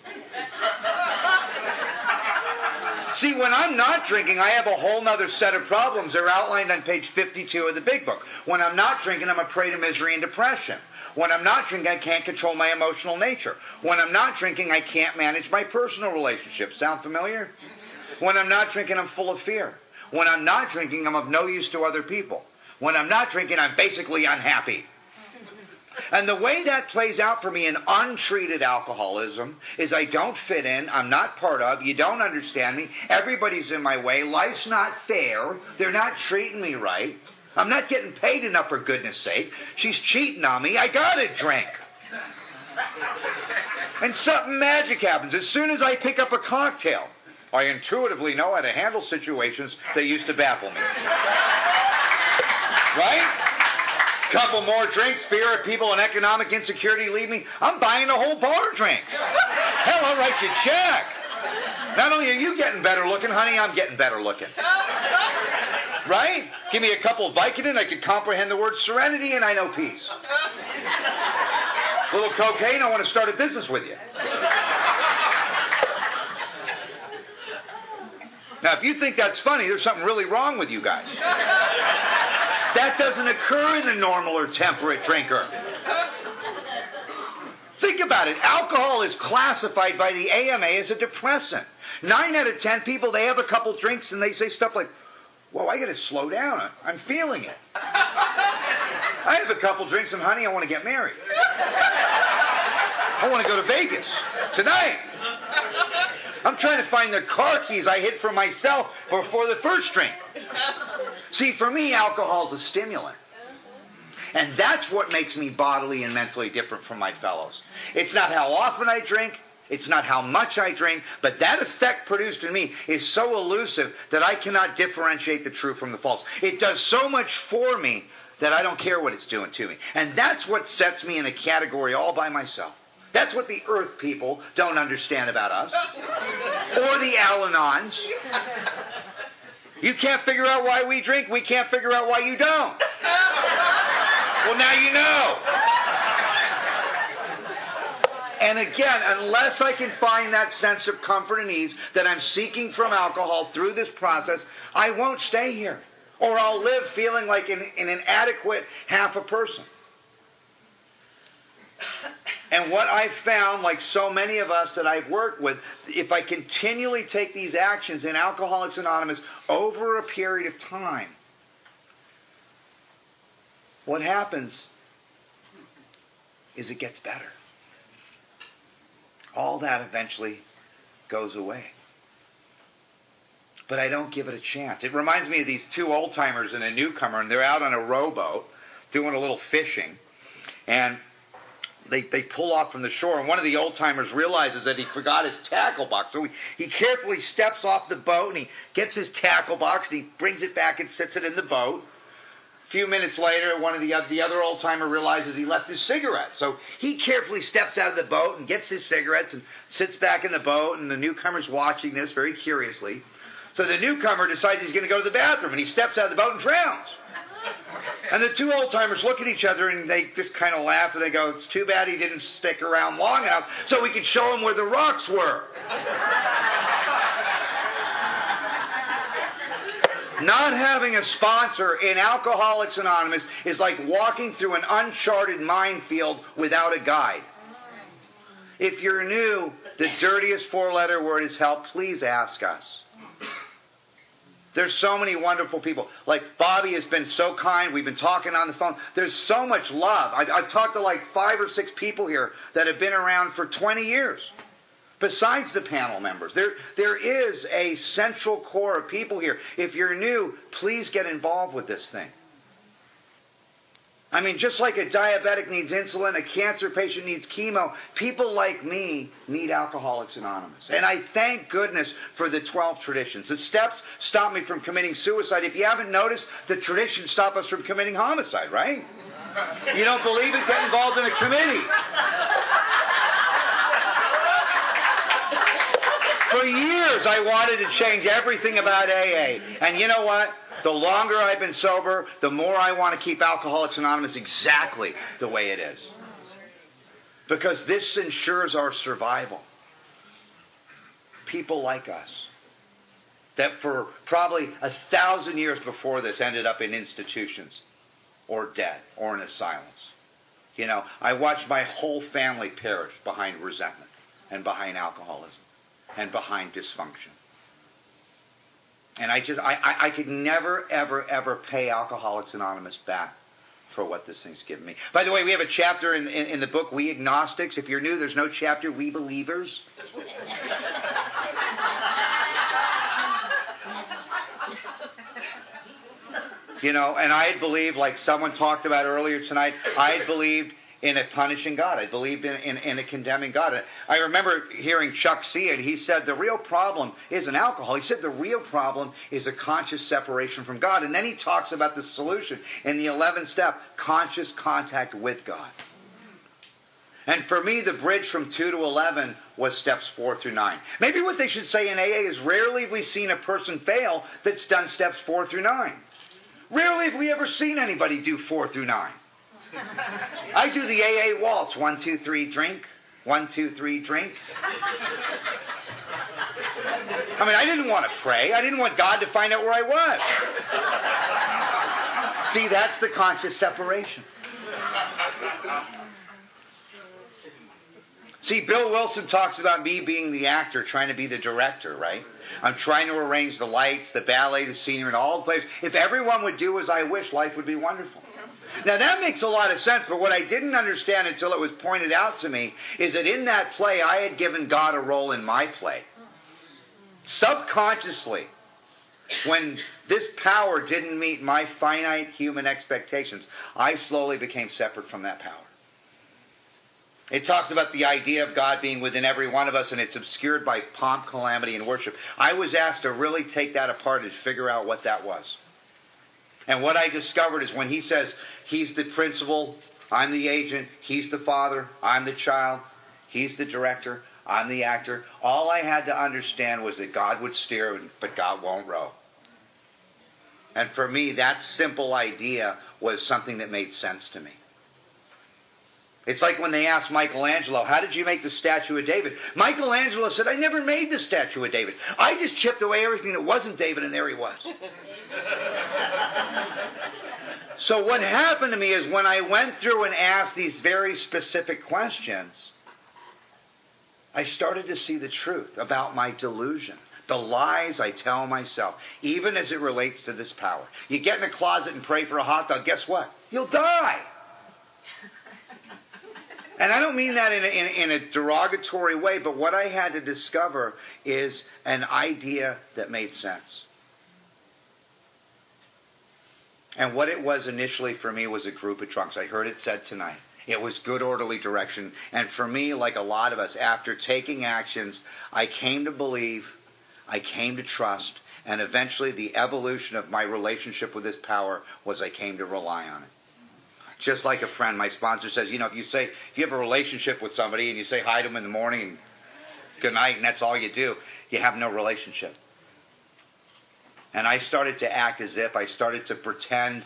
See, when I'm not drinking, I have a whole other set of problems. They're outlined on page 52 of the big book. When I'm not drinking, I'm a prey to misery and depression. When I'm not drinking, I can't control my emotional nature. When I'm not drinking, I can't manage my personal relationships. Sound familiar? When I'm not drinking, I'm full of fear. When I'm not drinking, I'm of no use to other people. When I'm not drinking, I'm basically unhappy. And the way that plays out for me in untreated alcoholism is I don't fit in, I'm not part of, you don't understand me, everybody's in my way, life's not fair, they're not treating me right, I'm not getting paid enough for goodness sake, she's cheating on me, I gotta drink. And something magic happens. As soon as I pick up a cocktail, I intuitively know how to handle situations that used to baffle me. Right? Couple more drinks, fear of people and economic insecurity leave me. I'm buying a whole bar of drinks. Hell, I'll write you a check. Not only are you getting better looking, honey, I'm getting better looking. Right? Give me a couple of Vicodin, I could comprehend the word serenity, and I know peace. A little cocaine, I want to start a business with you. Now, if you think that's funny, there's something really wrong with you guys. That doesn't occur in the normal or temperate drinker. Think about it. Alcohol is classified by the AMA as a depressant. 9 out of 10 people, they have a couple drinks and they say stuff like, "Whoa, I got to slow down. I'm feeling it. I have a couple drinks and honey, I want to get married. I want to go to Vegas tonight. I'm trying to find the car keys I hid for myself before the first drink." See, for me, alcohol's a stimulant. And that's what makes me bodily and mentally different from my fellows. It's not how often I drink, it's not how much I drink, but that effect produced in me is so elusive that I cannot differentiate the true from the false. It does so much for me that I don't care what it's doing to me. And that's what sets me in a category all by myself. That's what the earth people don't understand about us. Or the Al-Anons. You can't figure out why we drink. We can't figure out why you don't. Well, now you know. And again, unless I can find that sense of comfort and ease that I'm seeking from alcohol through this process, I won't stay here. Or I'll live feeling like an inadequate half a person. And what I've found, like so many of us that I've worked with, if I continually take these actions in Alcoholics Anonymous over a period of time, what happens is it gets better. All that eventually goes away. But I don't give it a chance. It reminds me of these two old-timers and a newcomer, and they're out on a rowboat doing a little fishing, and they pull off from the shore, and one of the old-timers realizes that he forgot his tackle box. So he carefully steps off the boat, and he gets his tackle box, and he brings it back and sits it in the boat. A few minutes later, one of the other old-timer realizes he left his cigarettes. So he carefully steps out of the boat and gets his cigarettes and sits back in the boat, and the newcomer's watching this very curiously. So the newcomer decides he's going to go to the bathroom, and he steps out of the boat and drowns. And the two old-timers look at each other, and they just kind of laugh, and they go, "It's too bad he didn't stick around long enough so we could show him where the rocks were." Not having a sponsor in Alcoholics Anonymous is like walking through an uncharted minefield without a guide. If you're new, the dirtiest four-letter word is help. Please ask us. There's so many wonderful people. Like Bobby has been so kind. We've been talking on the phone. There's so much love. I've talked to like 5 or 6 people here that have been around for 20 years. Besides the panel members. There is a central core of people here. If you're new, please get involved with this thing. I mean, just like a diabetic needs insulin, a cancer patient needs chemo, people like me need Alcoholics Anonymous. And I thank goodness for the 12 traditions. The steps stop me from committing suicide. If you haven't noticed, the traditions stop us from committing homicide, right? You don't believe it? Get involved in a committee. For years, I wanted to change everything about AA. And you know what? The longer I've been sober, the more I want to keep Alcoholics Anonymous exactly the way it is. Because this ensures our survival. People like us, that for probably 1,000 years before this ended up in institutions or dead or in asylums. You know, I watched my whole family perish behind resentment and behind alcoholism and behind dysfunction. And I could never, ever, ever pay Alcoholics Anonymous back for what this thing's given me. By the way, we have a chapter in the book, We Agnostics. If you're new, there's no chapter, We Believers. You know, and I had believed, like someone talked about earlier tonight, I had believed in a punishing God. I believed in a condemning God. I remember hearing Chuck see it. He said the real problem isn't alcohol. He said the real problem is a conscious separation from God. And then he talks about the solution in the 11th step, conscious contact with God. And for me, the bridge from 2 to 11 was steps 4 through 9. Maybe what they should say in AA is rarely have we seen a person fail that's done steps 4 through 9. Rarely have we ever seen anybody do 4 through 9. I do the AA waltz. 1, 2, 3, drink. 1, 2, 3, drink. I mean, I didn't want to pray. I didn't want God to find out where I was. See, that's the conscious separation. See, Bill Wilson talks about me being the actor, trying to be the director, right? I'm trying to arrange the lights, the ballet, the scenery, and all the plays. If everyone would do as I wish, life would be wonderful. Now, that makes a lot of sense, but what I didn't understand until it was pointed out to me is that in that play, I had given God a role in my play. Subconsciously, when this power didn't meet my finite human expectations, I slowly became separate from that power. It talks about the idea of God being within every one of us, and it's obscured by pomp, calamity, and worship. I was asked to really take that apart and figure out what that was. And what I discovered is when he says he's the principal, I'm the agent, he's the father, I'm the child, he's the director, I'm the actor. All I had to understand was that God would steer, but God won't row. And for me, that simple idea was something that made sense to me. It's like when they asked Michelangelo, how did you make the statue of David? Michelangelo said, I never made the statue of David. I just chipped away everything that wasn't David, and there he was. So what happened to me is when I went through and asked these very specific questions, I started to see the truth about my delusion. The lies I tell myself, even as it relates to this power. You get in a closet and pray for a hot dog, guess what? You'll die. And I don't mean that in a derogatory way, but what I had to discover is an idea that made sense. And what it was initially for me was a group of drunks. I heard it said tonight. It was good, orderly direction. And for me, like a lot of us, after taking actions, I came to believe, I came to trust, and eventually the evolution of my relationship with this power was I came to rely on it. Just like a friend, my sponsor says, you know, if you have a relationship with somebody and you say hi to them in the morning and good night and that's all you do, you have no relationship. And I started to act as if, I started to pretend,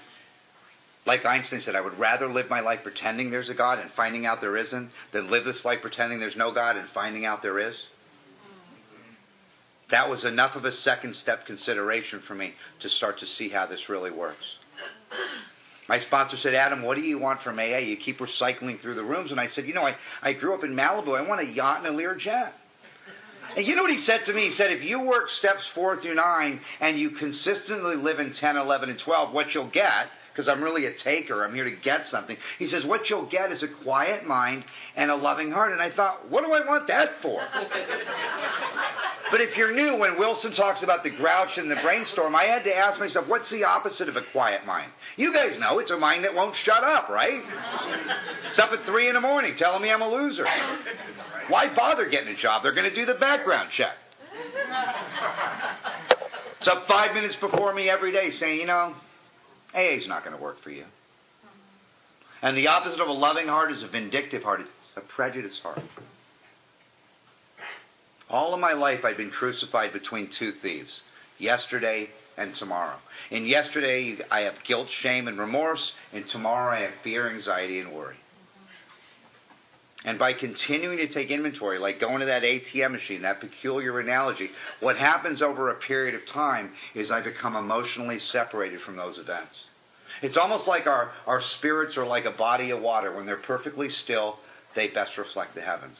like Einstein said, I would rather live my life pretending there's a God and finding out there isn't than live this life pretending there's no God and finding out there is. That was enough of a second step consideration for me to start to see how this really works. My sponsor said, Adam, what do you want from AA? You keep recycling through the rooms. And I said, you know, I grew up in Malibu. I want a yacht and a Learjet. And you know what he said to me? He said, if you work steps 4 through 9 and you consistently live in 10, 11, and 12, what you'll get, because I'm really a taker, I'm here to get something. He says, what you'll get is a quiet mind and a loving heart. And I thought, what do I want that for? But if you're new, when Wilson talks about the grouch and the brainstorm, I had to ask myself, what's the opposite of a quiet mind? You guys know it's a mind that won't shut up, right? It's up at 3 in the morning telling me I'm a loser. Why bother getting a job? They're going to do the background check. It's up 5 minutes before me every day saying, AA's not going to work for you. And the opposite of a loving heart is a vindictive heart. It's a prejudiced heart. All of my life I've been crucified between two thieves, yesterday and tomorrow. In yesterday I have guilt, shame, and remorse. And tomorrow I have fear, anxiety, and worry. And by continuing to take inventory, like going to that ATM machine, that peculiar analogy, what happens over a period of time is I become emotionally separated from those events. It's almost like our spirits are like a body of water. When they're perfectly still, they best reflect the heavens.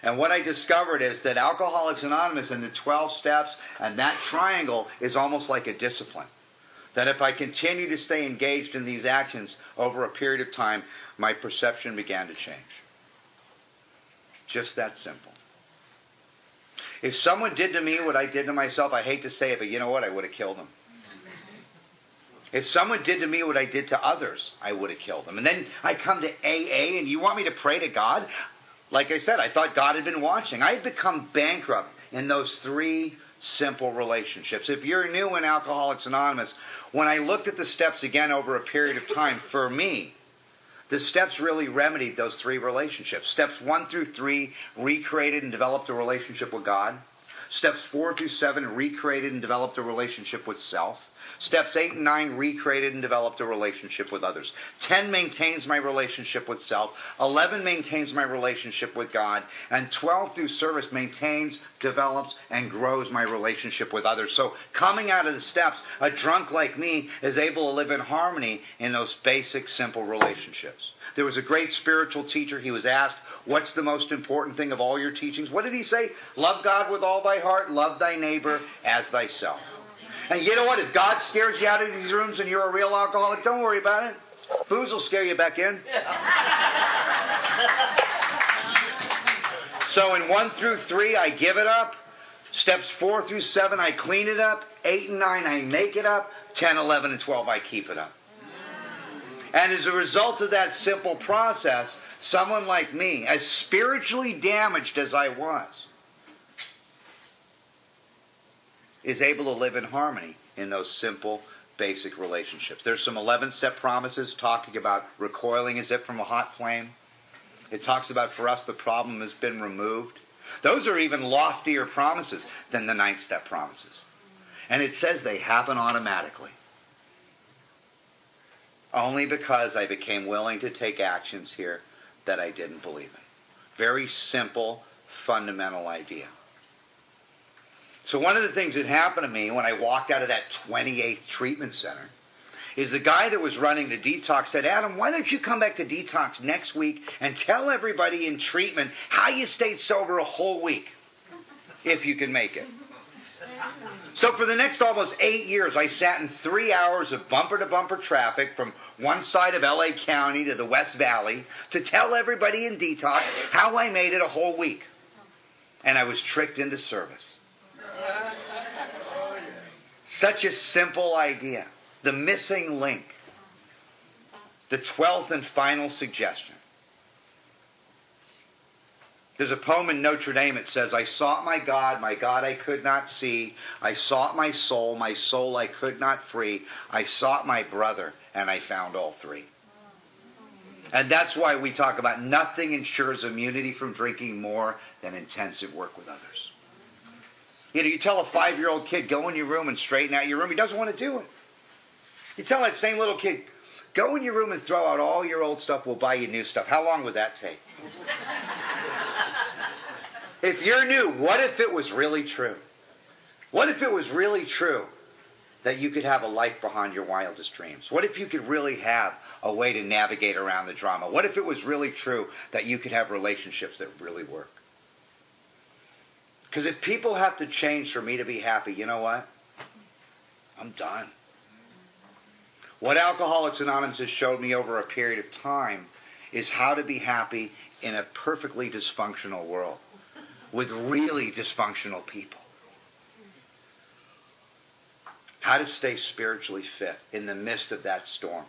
And what I discovered is that Alcoholics Anonymous and the 12 steps and that triangle is almost like a discipline. That if I continue to stay engaged in these actions over a period of time, my perception began to change. Just that simple. If someone did to me what I did to myself, I hate to say it, but you know what? I would have killed them. If someone did to me what I did to others, I would have killed them. And then I come to AA, and you want me to pray to God? Like I said, I thought God had been watching. I had become bankrupt in those 3 simple relationships. If you're new in Alcoholics Anonymous, when I looked at the steps again over a period of time, for me, the steps really remedied those 3 relationships. Steps 1 through 3 recreated and developed a relationship with God. Steps 4 through 7 recreated and developed a relationship with self. Steps 8 and 9 recreated and developed a relationship with others. 10 maintains my relationship with self. 11 maintains my relationship with God. And 12 through service maintains, develops, and grows my relationship with others. So coming out of the steps, a drunk like me is able to live in harmony in those basic, simple relationships. There was a great spiritual teacher. He was asked, what's the most important thing of all your teachings? What did he say? Love God with all thy heart, love thy neighbor as thyself. And you know what? If God scares you out of these rooms and you're a real alcoholic, don't worry about it. Booze will scare you back in. So in 1 through 3, I give it up. Steps 4 through 7, I clean it up. 8 and 9, I make it up. 10, 11, and 12, I keep it up. And as a result of that simple process, someone like me, as spiritually damaged as I was, is able to live in harmony in those simple, basic relationships. There's some 11-step promises talking about recoiling as if from a hot flame. It talks about for us the problem has been removed. Those are even loftier promises than the 9-step promises. And it says they happen automatically. Only because I became willing to take actions here that I didn't believe in. Very simple, fundamental idea. So one of the things that happened to me when I walked out of that 28th treatment center is the guy that was running the detox said, Adam, why don't you come back to detox next week and tell everybody in treatment how you stayed sober a whole week, if you can make it. So for the next almost 8 years, I sat in 3 hours of bumper-to-bumper traffic from one side of LA County to the West Valley to tell everybody in detox how I made it a whole week. And I was tricked into service. Such a simple idea. The missing link. The 12th and final suggestion. There's a poem in Notre Dame that says, I sought my God I could not see. I sought my soul I could not free. I sought my brother, and I found all 3. And that's why we talk about nothing ensures immunity from drinking more than intensive work with others. You tell a 5-year-old kid, go in your room and straighten out your room. He doesn't want to do it. You tell that same little kid, go in your room and throw out all your old stuff. We'll buy you new stuff. How long would that take? If you're new, what if it was really true? What if it was really true that you could have a life beyond your wildest dreams? What if you could really have a way to navigate around the drama? What if it was really true that you could have relationships that really work? Because if people have to change for me to be happy, you know what? I'm done. What Alcoholics Anonymous has showed me over a period of time is how to be happy in a perfectly dysfunctional world. with really dysfunctional people. How to stay spiritually fit in the midst of that storm.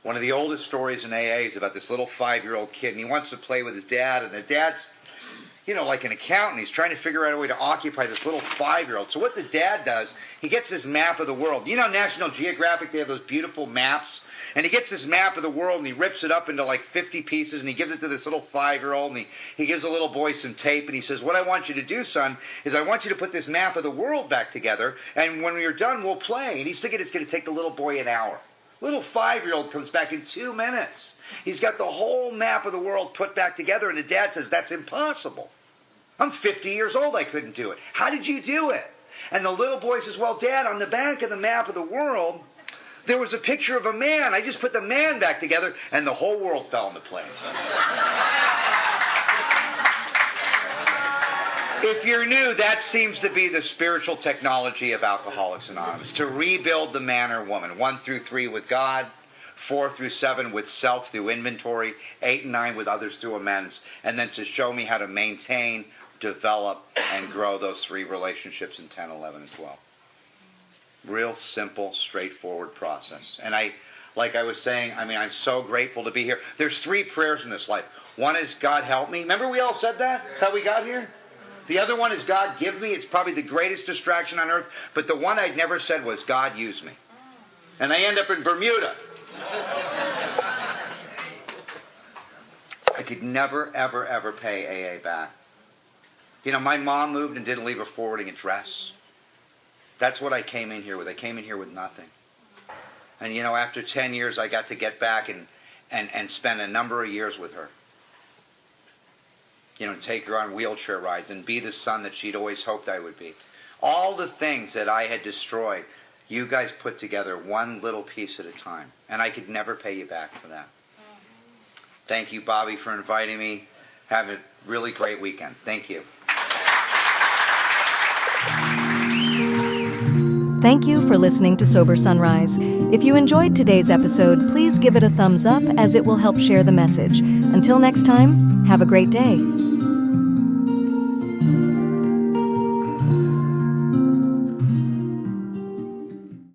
One of the oldest stories in AA is about this little 5-year-old kid, and he wants to play with his dad, and the dad's, like an accountant. He's trying to figure out a way to occupy this little 5-year-old. So what the dad does, he gets this map of the world. National Geographic, they have those beautiful maps. And he gets this map of the world, and he rips it up into like 50 pieces, and he gives it to this little 5-year-old, and he gives the little boy some tape, and he says, what I want you to do, son, is I want you to put this map of the world back together, and when you're done, we'll play. And he's thinking it's going to take the little boy an hour. Little 5-year-old comes back in 2 minutes. He's got the whole map of the world put back together, and the dad says, that's impossible. I'm 50 years old, I couldn't do it. How did you do it? And the little boy says, well, Dad, on the back of the map of the world, there was a picture of a man. I just put the man back together, and the whole world fell into place. If you're new, that seems to be the spiritual technology of Alcoholics Anonymous. To rebuild the man or woman. 1 through 3 with God. 4 through 7 with self through inventory. 8 and 9 with others through amends. And then to show me how to maintain, develop, and grow those 3 relationships in 10, 11 as well. Real simple, straightforward process. And like I was saying, I'm so grateful to be here. There's 3 prayers in this life. One is, God help me. Remember we all said that? That's how we got here? The other one is, God give me. It's probably the greatest distraction on earth. But the one I'd never said was, God use me. And I end up in Bermuda. I could never, ever, ever pay AA back. My mom moved and didn't leave a forwarding address. That's what I came in here with. I came in here with nothing. And, after 10 years, I got to get back and spend a number of years with her. Take her on wheelchair rides and be the son that she'd always hoped I would be. All the things that I had destroyed, you guys put together one little piece at a time. And I could never pay you back for that. Thank you, Bobby, for inviting me. Have a really great weekend. Thank you. Thank you for listening to Sober Sunrise. If you enjoyed today's episode, please give it a thumbs up as it will help share the message. Until next time, have a great day.